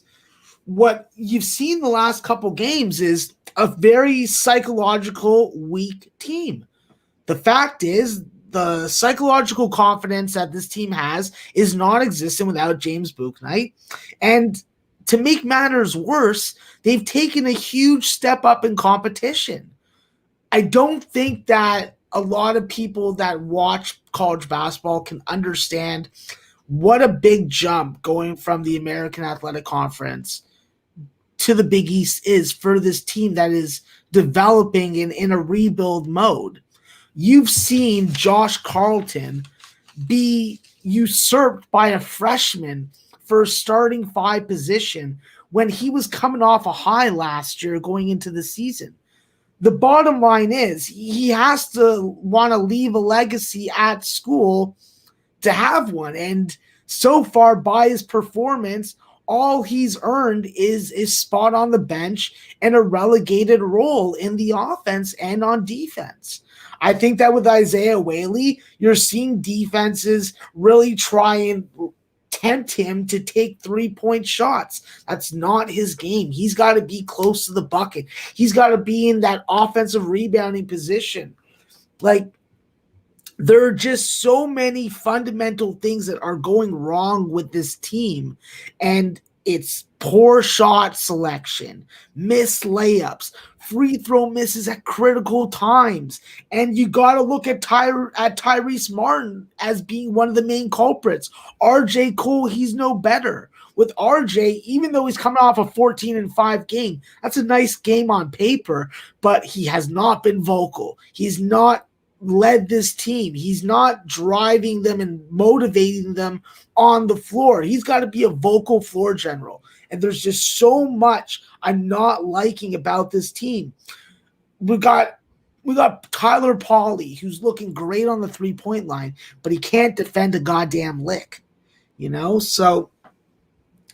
what you've seen the last couple games is a very psychological weak team. The fact is, the psychological confidence that this team has is non-existent without James Bouknight. And to make matters worse, they've taken a huge step up in competition. I don't think that a lot of people that watch college basketball can understand what a big jump going from the American Athletic Conference to the Big East is for this team that is developing in a rebuild mode. You've seen Josh Carlton be usurped by a freshman for a starting 5 position when he was coming off a high last year going into the season. The bottom line is he has to want to leave a legacy at school to have one. And so far, by his performance, all he's earned is spot on the bench and a relegated role in the offense and on defense. I think that with Isaiah Whaley, you're seeing defenses really try and tempt him to take 3-point shots. That's not his game. He's got to be close to the bucket. He's got to be in that offensive rebounding position. Like, there are just so many fundamental things that are going wrong with this team, and it's poor shot selection, missed layups, free throw misses at critical times. And you got to look at Tyrese Martin as being one of the main culprits. RJ Cole, he's no better. With RJ, even though he's coming off a 14-5 game, that's a nice game on paper, but he has not been vocal. He's not led this team. He's not driving them and motivating them on the floor. He's got to be a vocal floor general. And there's just so much I'm not liking about this team. We got Tyler Pauly, who's looking great on the 3-point line, but he can't defend a goddamn lick. You know? So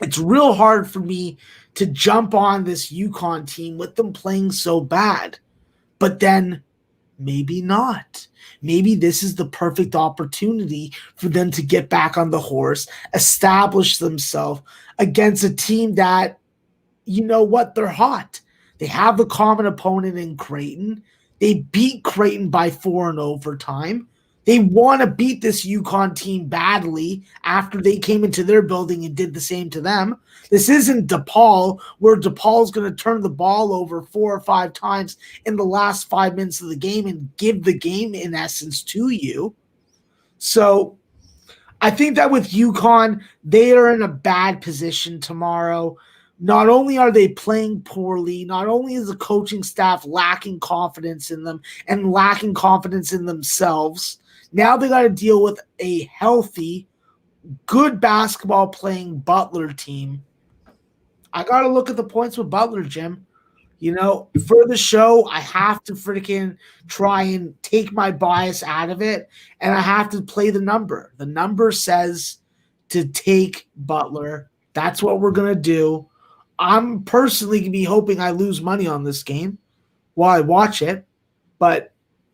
it's real hard for me to jump on this UConn team with them playing so bad. But then maybe not. Maybe this is the perfect opportunity for them to get back on the horse, establish themselves against a team that, you know what, they're hot. They have the common opponent in Creighton. They beat Creighton by 4 in overtime. They want to beat this UConn team badly after they came into their building and did the same to them. This isn't DePaul, where DePaul's going to turn the ball over 4 or 5 times in the last 5 minutes of the game and give the game, in essence, to you. So I think that with UConn, they are in a bad position tomorrow. Not only are they playing poorly, not only is the coaching staff lacking confidence in them and lacking confidence in themselves, now they got to deal with a healthy, good basketball playing Butler team. I got to look at the points with Butler, Jim. You know, for the show, I have to freaking try and take my bias out of it, and I have to play the number. The number says to take Butler. That's what we're going to do. I'm personally going to be hoping I lose money on this game while I watch it, but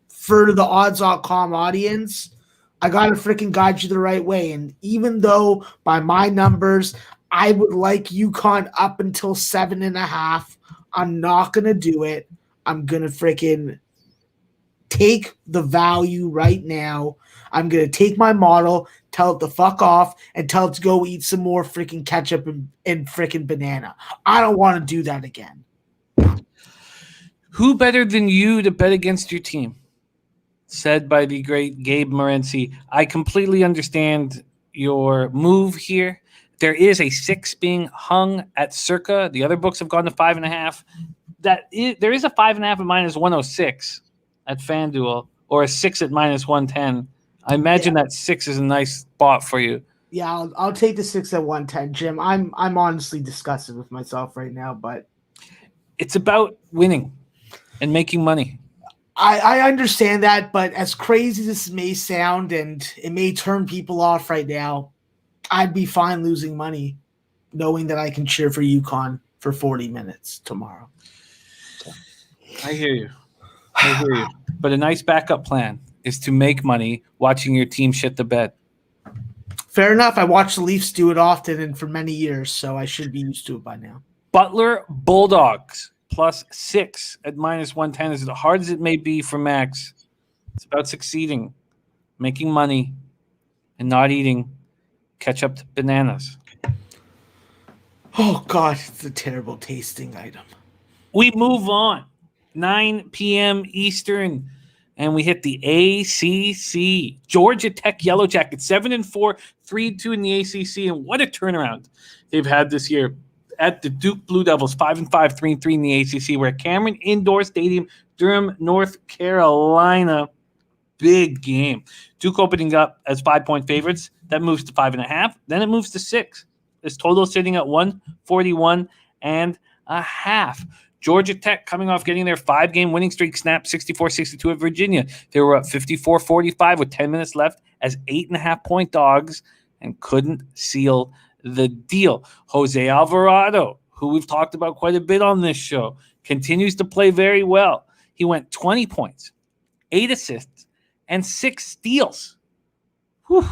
for the odds.com audience, I got to freaking guide you the right way. And even though by my numbers, I would like UConn up until 7.5, I'm not going to do it. I'm going to freaking take the value right now. I'm going to take my model, tell it to fuck off, and tell it to go eat some more freaking ketchup and freaking banana. I don't want to do that again. Who better than you to bet against your team? Said by the great Gabe Morency. I completely understand your move here. There is a 6 being hung at Circa. The other books have gone to 5.5. There is a 5.5 at -106 at FanDuel, or a 6 at -110. I imagine that 6 is a nice spot for you. Yeah, I'll take the 6 at 110, Jim. I'm honestly disgusted with myself right now, but it's about winning and making money. I understand that, but as crazy as this may sound, and it may turn people off right now, I'd be fine losing money knowing that I can cheer for UConn for 40 minutes tomorrow. So. I hear you. But a nice backup plan is to make money watching your team shit the bed. Fair enough. I watch the Leafs do it often and for many years, so I should be used to it by now. Butler Bulldogs +6 at -110. As hard as it may be for Max, it's about succeeding, making money, and not eating ketchup bananas. Oh, God, it's a terrible tasting item. We move on. 9 p.m. Eastern, and we hit the ACC. Georgia Tech Yellow Jackets, 7-4, 3-2 in the ACC, and what a turnaround they've had this year. At the Duke Blue Devils, 5-5, 3-3 in the ACC. We're at Cameron Indoor Stadium, Durham, North Carolina. Big game. Duke opening up as 5-point favorites. That moves to 5.5. Then it moves to 6. This total sitting at 141.5. Georgia Tech coming off getting their 5-game winning streak snapped 64-62 at Virginia. They were up 54-45 with 10 minutes left as 8.5-point dogs and couldn't seal the deal. Jose Alvarado, who we've talked about quite a bit on this show, continues to play very well. He went 20 points, 8 assists, and 6 steals. Whew.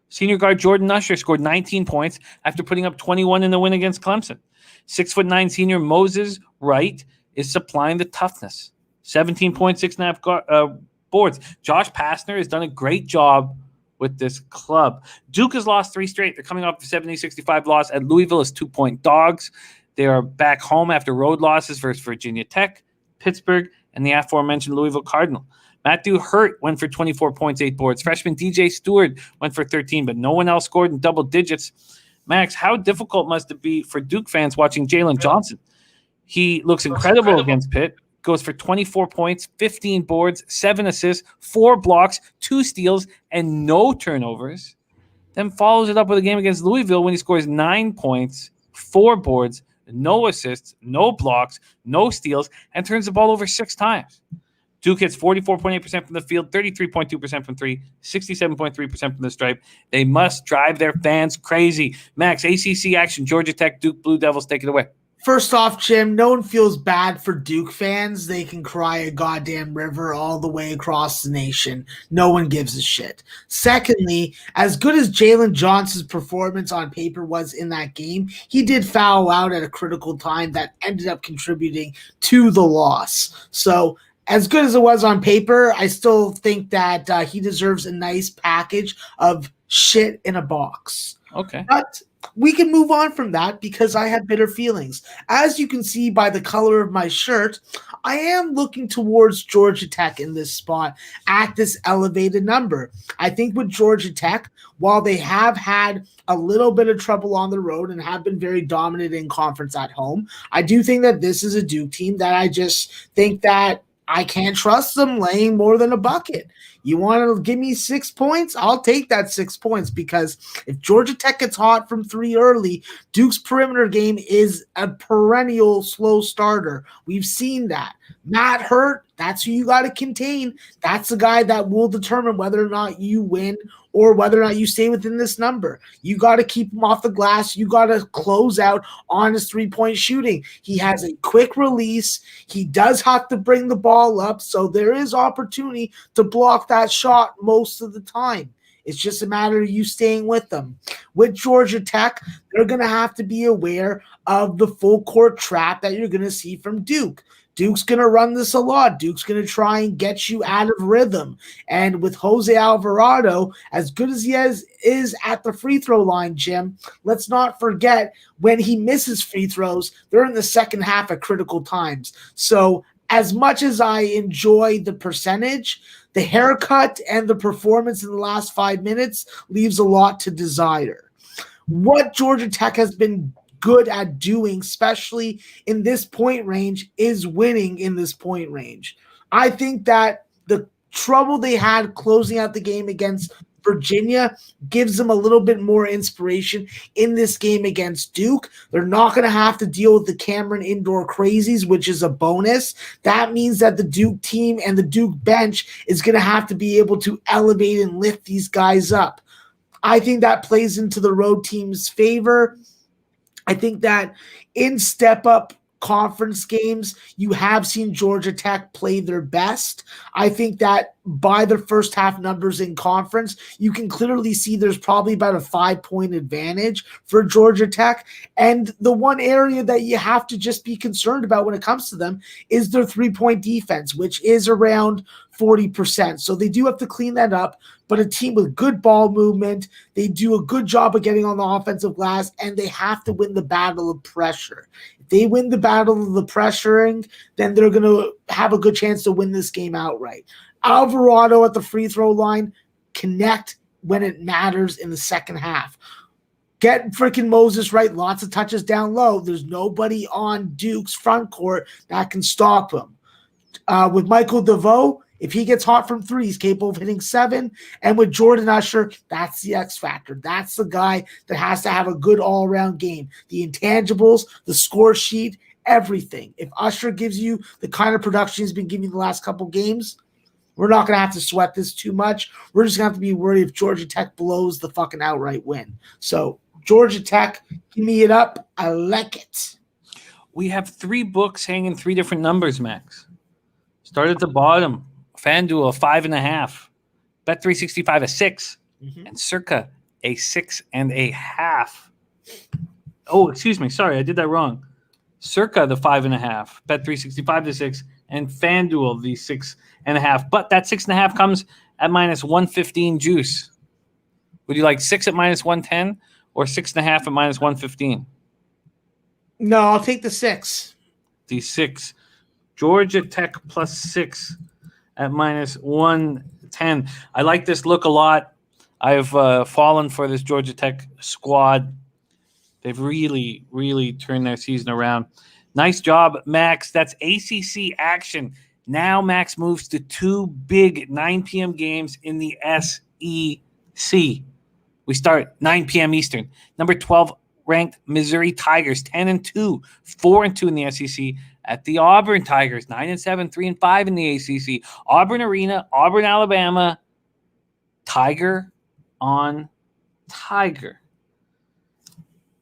Senior guard Jordan Usher scored 19 points after putting up 21 in the win against Clemson. 6'9" senior Moses Wright is supplying the toughness. 17 points, 6.5 boards. Josh Pastner has done a great job with this club. Duke has lost 3 straight. They're coming off a 70-65 loss at Louisville as 2-point dogs. They are back home after road losses versus Virginia Tech, Pittsburgh, and the aforementioned Louisville Cardinal. Matthew Hurt went for 24 points, 8 boards. Freshman DJ Stewart went for 13, but no one else scored in double digits. Max, how difficult must it be for Duke fans watching Jalen Johnson? He looks incredible against Pitt. Goes for 24 points, 15 boards, 7 assists, 4 blocks, 2 steals, and no turnovers. Then follows it up with a game against Louisville when he scores 9 points, 4 boards, no assists, no blocks, no steals, and turns the ball over 6 times. Duke hits 44.8% from the field, 33.2% from three, 67.3% from the stripe. They must drive their fans crazy. Max, ACC action, Georgia Tech, Duke Blue Devils, take it away. First off, Jim, no one feels bad for Duke fans. They can cry a goddamn river all the way across the nation. No one gives a shit. Secondly, as good as Jalen Johnson's performance on paper was in that game, he did foul out at a critical time that ended up contributing to the loss. So, as good as it was on paper, I still think that he deserves a nice package of shit in a box. Okay. But we can move on from that because I have bitter feelings. As you can see by the color of my shirt, I am looking towards Georgia Tech in this spot at this elevated number. I think with Georgia Tech, while they have had a little bit of trouble on the road and have been very dominant in conference at home, I do think that this is a Duke team that I just think that I can't trust them laying more than a bucket. You want to give me 6 points? I'll take that 6 points because if Georgia Tech gets hot from three early, Duke's perimeter game is a perennial slow starter. We've seen that. Matt Hurt, that's who you got to contain. That's the guy that will determine whether or not you win or whether or not you stay within this number. You got to keep him off the glass. You got to close out on his three-point shooting. He has a quick release. He does have to bring the ball up, so there is opportunity to block that shot most of the time. It's just a matter of you staying with them. With Georgia Tech, they're going to have to be aware of the full court trap that you're going to see from Duke. Duke's going to run this a lot. Duke's going to try and get you out of rhythm. And with Jose Alvarado, as good as he is at the free throw line, Jim, let's not forget when he misses free throws, they're in the second half at critical times. So as much as I enjoy the percentage, the haircut and the performance in the last 5 minutes leaves a lot to desire. What Georgia Tech has been good at doing, especially in this point range, is winning in this point range. I think that the trouble they had closing out the game against Virginia gives them a little bit more inspiration in this game against Duke. They're not going to have to deal with the Cameron indoor crazies, which is a bonus. That means that the Duke team and the Duke bench is going to have to be able to elevate and lift these guys up. I think that plays into the road team's favor. I think that in step-up conference games, you have seen Georgia Tech play their best. I think that by the first half numbers in conference, you can clearly see there's probably about a 5-point advantage for Georgia Tech. And the one area that you have to just be concerned about when it comes to them is their three-point defense, which is around 40%. So they do have to clean that up. But a team with good ball movement, they do a good job of getting on the offensive glass, and they have to win the battle of pressure. If they win the battle of the pressuring, then they're going to have a good chance to win this game outright. Alvarado at the free throw line, connect when it matters in the second half. Get freaking Moses right, lots of touches down low. There's nobody on Duke's front court that can stop him. With Michael DeVoe, if he gets hot from three, he's capable of hitting 7. And with Jordan Usher, that's the X factor. That's the guy that has to have a good all-around game. The intangibles, the score sheet, everything. If Usher gives you the kind of production he's been giving the last couple games, we're not going to have to sweat this too much. We're just going to have to be worried if Georgia Tech blows the fucking outright win. So, Georgia Tech, give me it up. I like it. We have 3 books hanging 3 different numbers, Max. Start at the bottom. FanDuel, a 5.5. Bet365, a 6. And Circa, a 6.5. Oh, excuse me. Sorry, I did that wrong. Circa, the 5.5. Bet365, the 6. And FanDuel, the 6.5. But that 6.5 comes at minus 115 juice. Would you like 6 at minus 110 or 6.5 at minus 115? No, I'll take the 6. The 6. Georgia Tech plus 6 at minus 110. I like this look a lot. I've fallen for this Georgia Tech squad. They've really, really turned their season around. Nice job, Max. That's ACC action. Now Max moves to 2 big 9 p.m. games in the SEC. We start 9 p.m. Eastern. Number 12 ranked Missouri Tigers, 10-2, 4-2 in the SEC at the Auburn Tigers, 9-7, 3-5 in the ACC. Auburn Arena, Auburn, Alabama. Tiger on Tiger.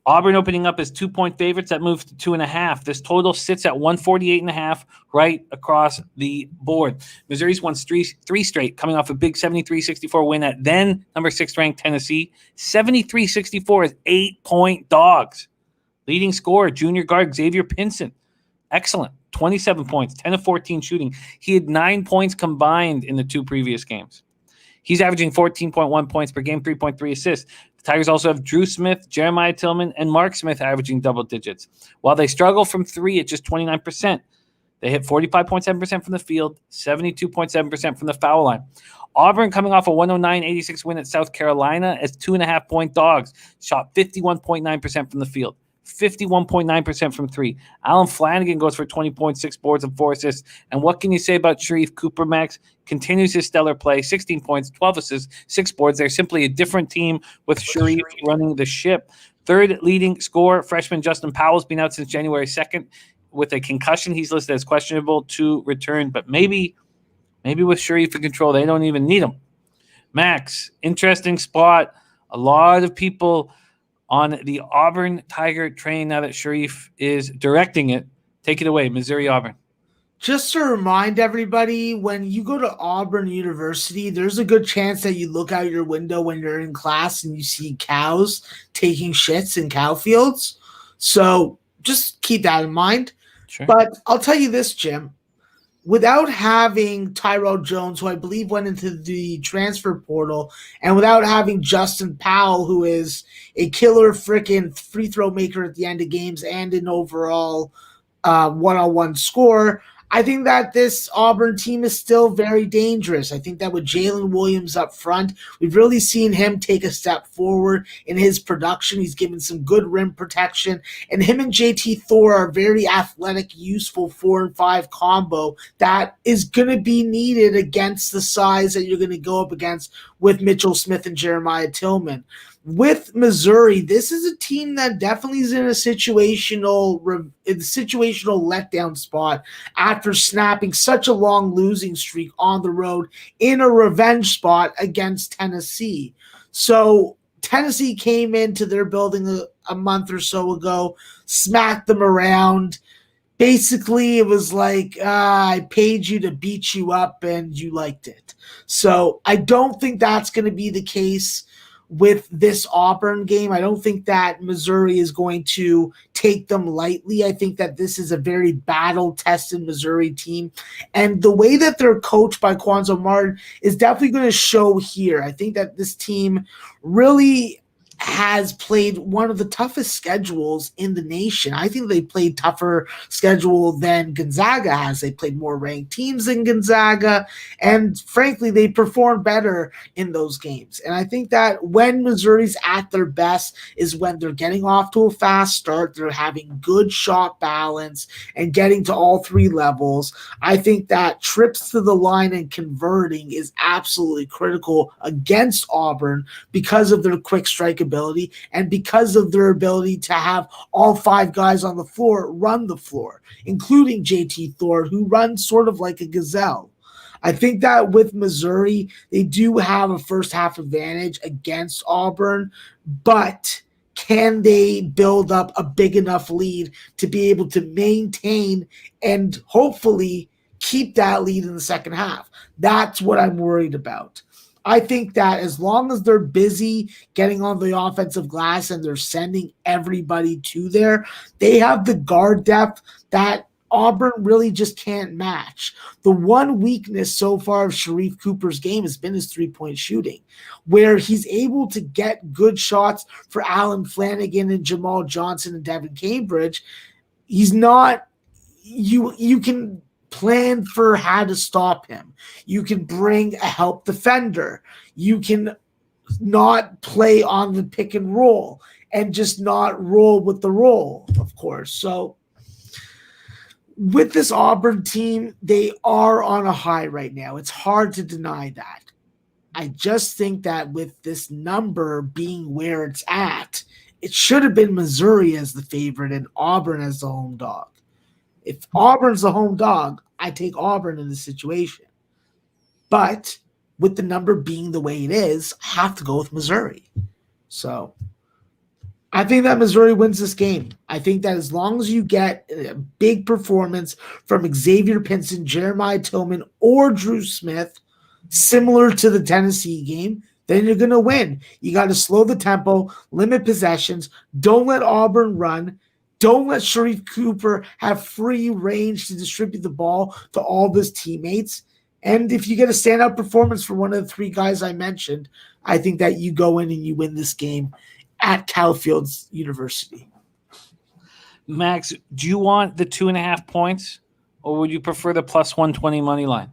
Auburn opening up as 2-point favorites. That moves to 2.5. This total sits at 148.5 right across the board. Missouri's won three straight, coming off a big 73-64 win at then number 6 ranked Tennessee. 73-64 is 8-point dogs. Leading scorer, junior guard Xavier Pinson. Excellent. 27 points, 10 of 14 shooting. He had 9 points combined in the 2 previous games. He's averaging 14.1 points per game, 3.3 assists. The Tigers also have Drew Smith, Jeremiah Tillman, and Mark Smith averaging double digits. While they struggle from 3 at just 29%, they hit 45.7% from the field, 72.7% from the foul line. Auburn coming off a 109-86 win at South Carolina as 2.5-point dogs, shot 51.9% from the field. 51.9% from 3. Alan Flanagan goes for 20.6 boards and 4 assists. And what can you say about Sharif Cooper, Max? Continues his stellar play, 16 points, 12 assists, 6 boards. They're simply a different team with Sharif running the ship. Third leading scorer, freshman Justin Powell's been out since January 2nd with a concussion. He's listed as questionable to return, but maybe with Sharif in control, they don't even need him. Max, interesting spot. A lot of people on the Auburn Tiger train now that Sharif is directing it. Take it away, Missouri-Auburn. Just to remind everybody, when you go to Auburn University, there's a good chance that you look out your window when you're in class and you see cows taking shits in cow fields. So just keep that in mind. Sure. But I'll tell you this, Jim. Without having Tyrell Jones, who I believe went into the transfer portal, and without having Justin Powell, who is a killer freaking free throw maker at the end of games and an overall one-on-one scorer, I think that this Auburn team is still very dangerous. I think that with Jalen Williams up front, we've really seen him take a step forward in his production. He's given some good rim protection. And him and JT Thor are a very athletic, useful 4 and 5 combo that is going to be needed against the size that you're going to go up against with Mitchell Smith and Jeremiah Tillman. With Missouri, this is a team that definitely is in a situational letdown spot after snapping such a long losing streak on the road in a revenge spot against Tennessee. So Tennessee came into their building a month or so ago, smacked them around. Basically, it was like, I paid you to beat you up and you liked it. So I don't think that's going to be the case with this Auburn game. I don't think that Missouri is going to take them lightly. I think that this is a very battle-tested Missouri team. And the way that they're coached by Quanzo Martin is definitely going to show here. I think that this team really has played one of the toughest schedules in the nation. I think they played tougher schedule than Gonzaga has. They played more ranked teams than Gonzaga, and frankly, they performed better in those games. And I think that when Missouri's at their best is when they're getting off to a fast start, they're having good shot balance and getting to all 3 levels. I think that trips to the line and converting is absolutely critical against Auburn because of their quick strike ability and because of their ability to have all 5 guys on the floor run the floor, including JT Thor, who runs sort of like a gazelle. I think that with Missouri, they do have a first half advantage against Auburn, but can they build up a big enough lead to be able to maintain and hopefully keep that lead in the second half? That's what I'm worried about. I think that as long as they're busy getting on the offensive glass and they're sending everybody to there, they have the guard depth that Auburn really just can't match. The one weakness so far of Sharif Cooper's game has been his 3-point shooting, where he's able to get good shots for Alan Flanagan and Jamal Johnson and Devin Cambridge. He's not – you can – plan for how to stop him. You can bring a help defender. You can not play on the pick and roll and just not roll with the roll, of course. So with this Auburn team, they are on a high right now. It's hard to deny that. I just think that with this number being where it's at, it should have been Missouri as the favorite and Auburn as the home dog. If Auburn's the home dog, I take Auburn in this situation. But with the number being the way it is, I have to go with Missouri. So I think that Missouri wins this game. I think that as long as you get a big performance from Xavier Pinson, Jeremiah Tillman, or Drew Smith, similar to the Tennessee game, then you're going to win. You got to slow the tempo, limit possessions, don't let Auburn run, don't let Sharif Cooper have free range to distribute the ball to all of his teammates. And if you get a standout performance from one of the three guys I mentioned, I think that you go in and you win this game at Calfields University. Max, do you want the 2.5 points, or would you prefer the plus 120 money line?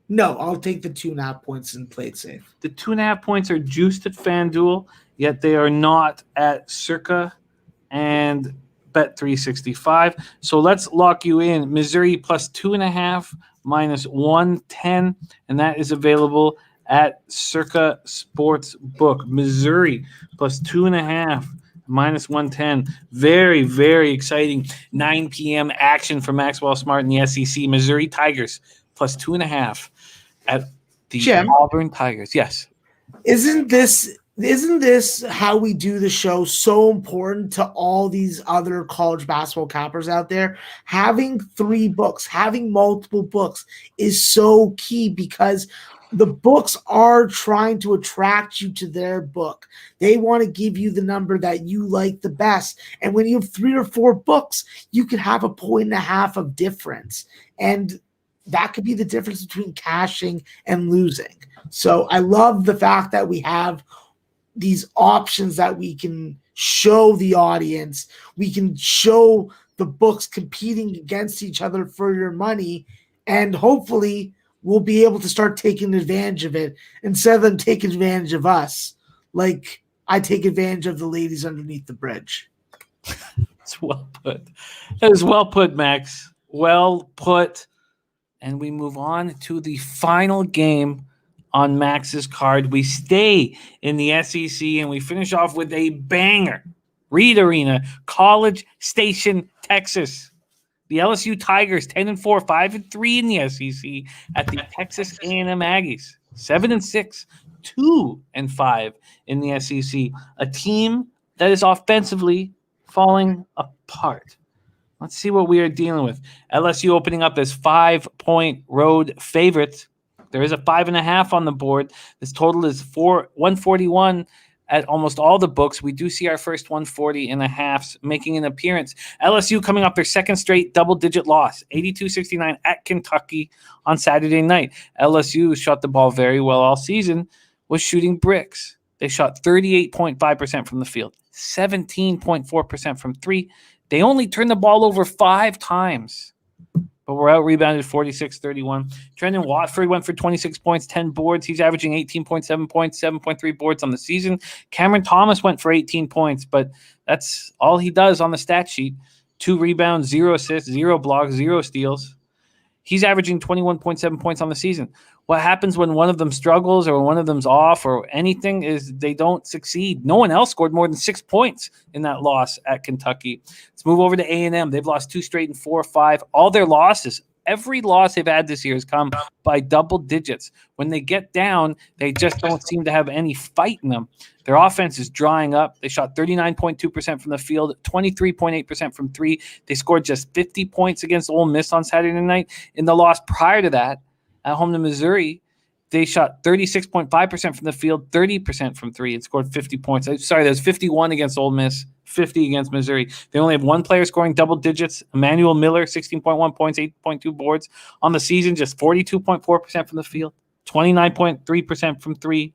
No, I'll take the 2.5 points and play it safe. The 2.5 points are juiced at FanDuel, yet they are not at Circa and Bet365. So let's lock you in. Missouri plus 2.5 minus 110, and that is available at Circa Sportsbook. Missouri plus 2.5 minus 110. Very, very exciting 9 p.m. action for Maxwell Smart in the SEC. Missouri Tigers plus 2.5 at the Jim, Auburn Tigers. Yes. Isn't this how we do the show so important to all these other college basketball cappers out there? Having 3 books, having multiple books is so key because the books are trying to attract you to their book. They want to give you the number that you like the best. And when you have 3 or 4 books, you can have 1.5 points of difference. And that could be the difference between cashing and losing. So I love the fact that we have these options that we can show the audience. We can show the books competing against each other for your money, and hopefully we'll be able to start taking advantage of it instead of them taking advantage of us, like I take advantage of the ladies underneath the bridge. It's well put. That is well put, Max. Well put. And we move on to the final game on Max's card. We stay in the SEC and we finish off with a banger. Reed Arena, College Station, Texas. The LSU Tigers 10-4, 5-3 in the SEC at the Texas A&M Aggies 7-6, 2-5 in the SEC. A team that is offensively falling apart. Let's see what we are dealing with. LSU opening up as 5-point road favorites. There is a 5.5 on the board. This total is 141 at almost all the books. We do see our first 140.5 making an appearance. LSU coming off their second straight double-digit loss, 82-69 at Kentucky on Saturday night. LSU shot the ball very well all season, was shooting bricks. They shot 38.5% from the field, 17.4% from 3. They only turned the ball over 5 times, but were out-rebounded 46-31. Trendon Watford went for 26 points, 10 boards. He's averaging 18.7 points, 7.3 boards on the season. Cameron Thomas went for 18 points, but that's all he does on the stat sheet. 2 rebounds, 0 assists, 0 blocks, 0 steals. He's averaging 21.7 points on the season. What happens when one of them struggles or one of them's off or anything is they don't succeed. No one else scored more than 6 points in that loss at Kentucky. Let's move over to A&M. They've lost 2 straight and 4 or 5. All their losses, every loss they've had this year has come by double digits. When they get down, they just don't seem to have any fight in them. Their offense is drying up. They shot 39.2% from the field, 23.8% from 3. They scored just 50 points against Ole Miss on Saturday night. In the loss prior to that, at home to Missouri, they shot 36.5% from the field, 30% from 3, and scored 50 points. Sorry, that was 51 against Ole Miss, 50 against Missouri. They only have one player scoring double digits, Emmanuel Miller, 16.1 points, 8.2 boards. On the season, just 42.4% from the field, 29.3% from 3.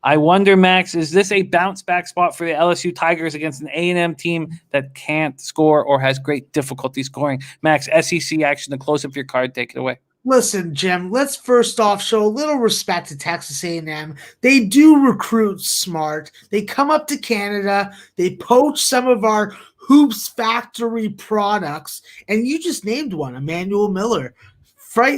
I wonder, Max, is this a bounce-back spot for the LSU Tigers against an A&M team that can't score or has great difficulty scoring? Max, SEC action, the close-up your card. Take it away. Listen, Jim, let's first off show a little respect to Texas A&M. They do recruit smart. They come up to Canada. They poach some of our Hoops Factory products. And you just named one, Emmanuel Miller.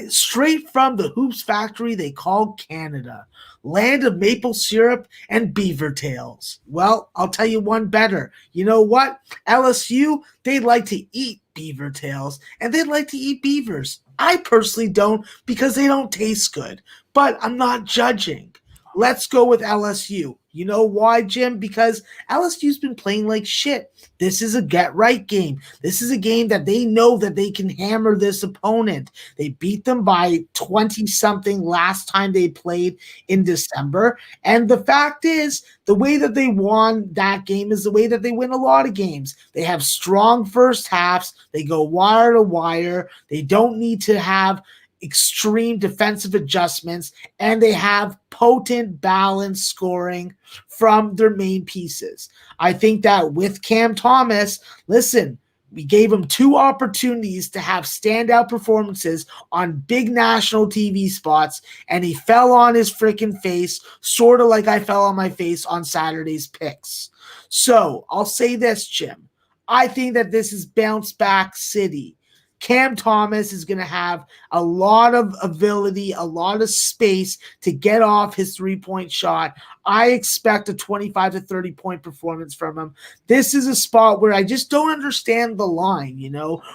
Straight from the Hoops Factory they call Canada. Land of maple syrup and beaver tails. Well, I'll tell you one better. You know what? LSU, they like to eat beaver tails, and they like to eat beavers. I personally don't because they don't taste good, but I'm not judging. Let's go with LSU. You know why, Jim? Because LSU's been playing like shit. This is a get-right game. This is a game that they know that they can hammer this opponent. They beat them by 20-something last time they played in December. And the fact is, the way that they won that game is the way that they win a lot of games. They have strong first halves. They go wire to wire. They don't need to have extreme defensive adjustments, and they have potent, balanced scoring from their main pieces. I think that with Cam Thomas, listen, we gave him 2 opportunities to have standout performances on big national TV spots, and he fell on his freaking face, sort of like I fell on my face on Saturday's picks. So I'll say this, Jim. I think that this is bounce back city. Cam Thomas is going to have a lot of ability, a lot of space to get off his 3-point shot. I expect a 25 to 30-point performance from him. This is a spot where I just don't understand the line.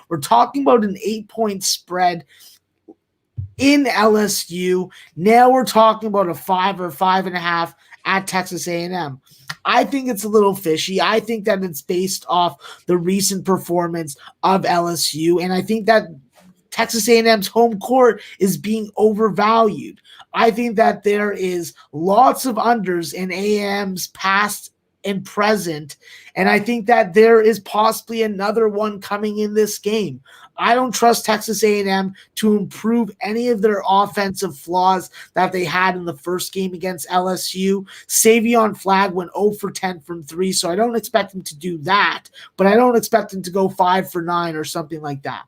We're talking about an 8-point spread in LSU. Now we're talking about a 5 or 5.5 at Texas A&M. I think it's a little fishy. I think that it's based off the recent performance of LSU, and I think that Texas A&M's home court is being overvalued. I think that there is lots of unders in A&M's past and present, and I think that there is possibly another one coming in this game. I don't trust Texas A&M to improve any of their offensive flaws that they had in the first game against LSU. Savion Flagg went 0 for 10 from 3, so I don't expect him to do that, but I don't expect him to go 5 for 9 or something like that.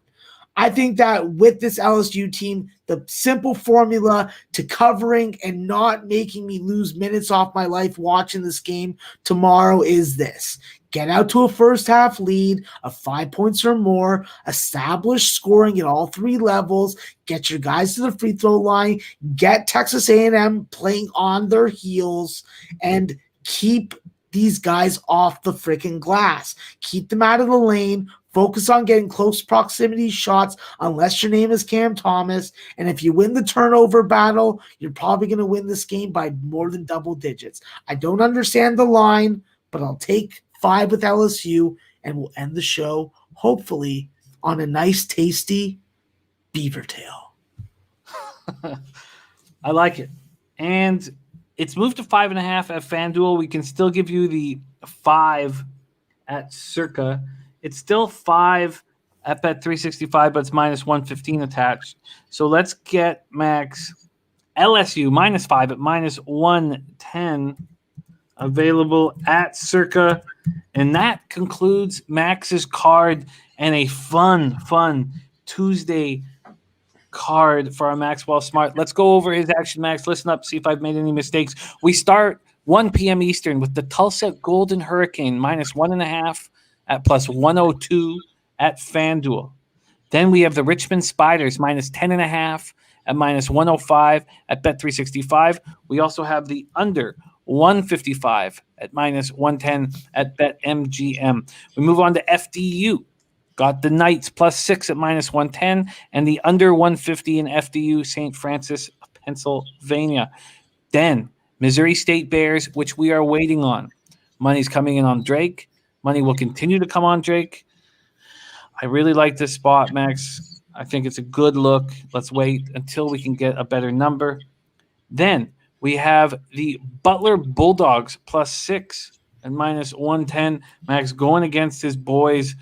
I think that with this LSU team, the simple formula to covering and not making me lose minutes off my life watching this game tomorrow is this. Get out to a first half lead of 5 points or more, establish scoring at all 3 levels, get your guys to the free throw line, get Texas A&M playing on their heels, and keep these guys off the freaking glass. Keep them out of the lane. Focus on getting close proximity shots unless your name is Cam Thomas. And if you win the turnover battle, you're probably going to win this game by more than double digits. I don't understand the line, but I'll take 5 with LSU, and we'll end the show, hopefully, on a nice, tasty beaver tail. I like it. And it's moved to 5.5 at FanDuel. We can still give you the 5 at Circa. It's still 5 at Bet365, but it's minus 115 attached. So let's get Max LSU minus 5 at minus 110 available at Circa. And that concludes Max's card and a fun Tuesday card for our Maxwell Smart. Let's go over his action, Max. Listen up, see if I've made any mistakes. We start 1 p.m. Eastern with the Tulsa Golden Hurricane minus 1.5 at plus 102 at FanDuel. Then we have the Richmond Spiders minus 10.5 at minus 105 at Bet365. We also have the under 155 at minus 110 at BetMGM. We move on to FDU. Got the Knights plus 6 at minus 110 and the under 150 in FDU St. Francis, Pennsylvania. Then Missouri State Bears, which we are waiting on. Money's coming in on Drake. Money will continue to come on Drake. I really like this spot, Max. I think it's a good look. Let's wait until we can get a better number. Then we have the Butler Bulldogs plus 6 and minus 110. Max going against his boys,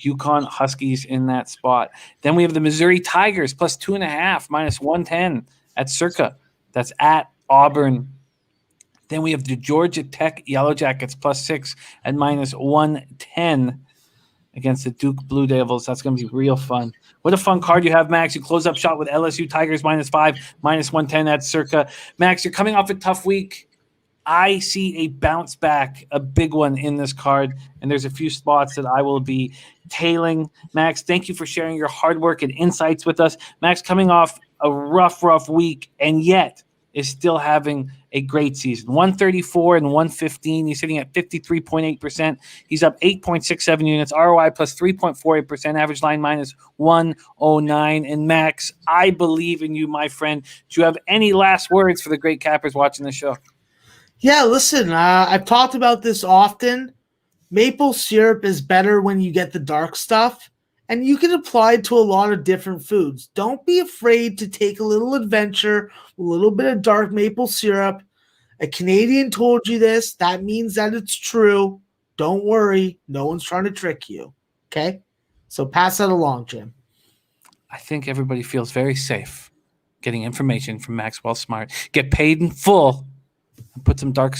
UConn Huskies in that spot. Then we have the Missouri Tigers plus 2.5, minus 110 at Circa. That's at Auburn. Then we have the Georgia Tech Yellow Jackets plus 6 at minus 110 against the Duke Blue Devils. That's going to be real fun. What a fun card you have, Max. You close up shot with LSU Tigers minus 5, minus 110 at Circa. Max, you're coming off a tough week. I see a bounce back, a big one in this card, and there's a few spots that I will be tailing. Max, thank you for sharing your hard work and insights with us. Max coming off a rough week, and yet is still having a great season. 134 and 115. He's hitting at 53.8%. He's up 8.67 units. ROI plus 3.48%. Average line minus 109. And Max, I believe in you, my friend. Do you have any last words for the great cappers watching the show? Yeah, listen, I've talked about this often. Maple syrup is better when you get the dark stuff, and you can apply it to a lot of different foods. Don't be afraid to take a little adventure, a little bit of dark maple syrup. A Canadian told you this. That means that it's true. Don't worry. No one's trying to trick you. Okay? So pass that along, Jim. I think everybody feels very safe getting information from Maxwell Smart. Get paid in full and put some dark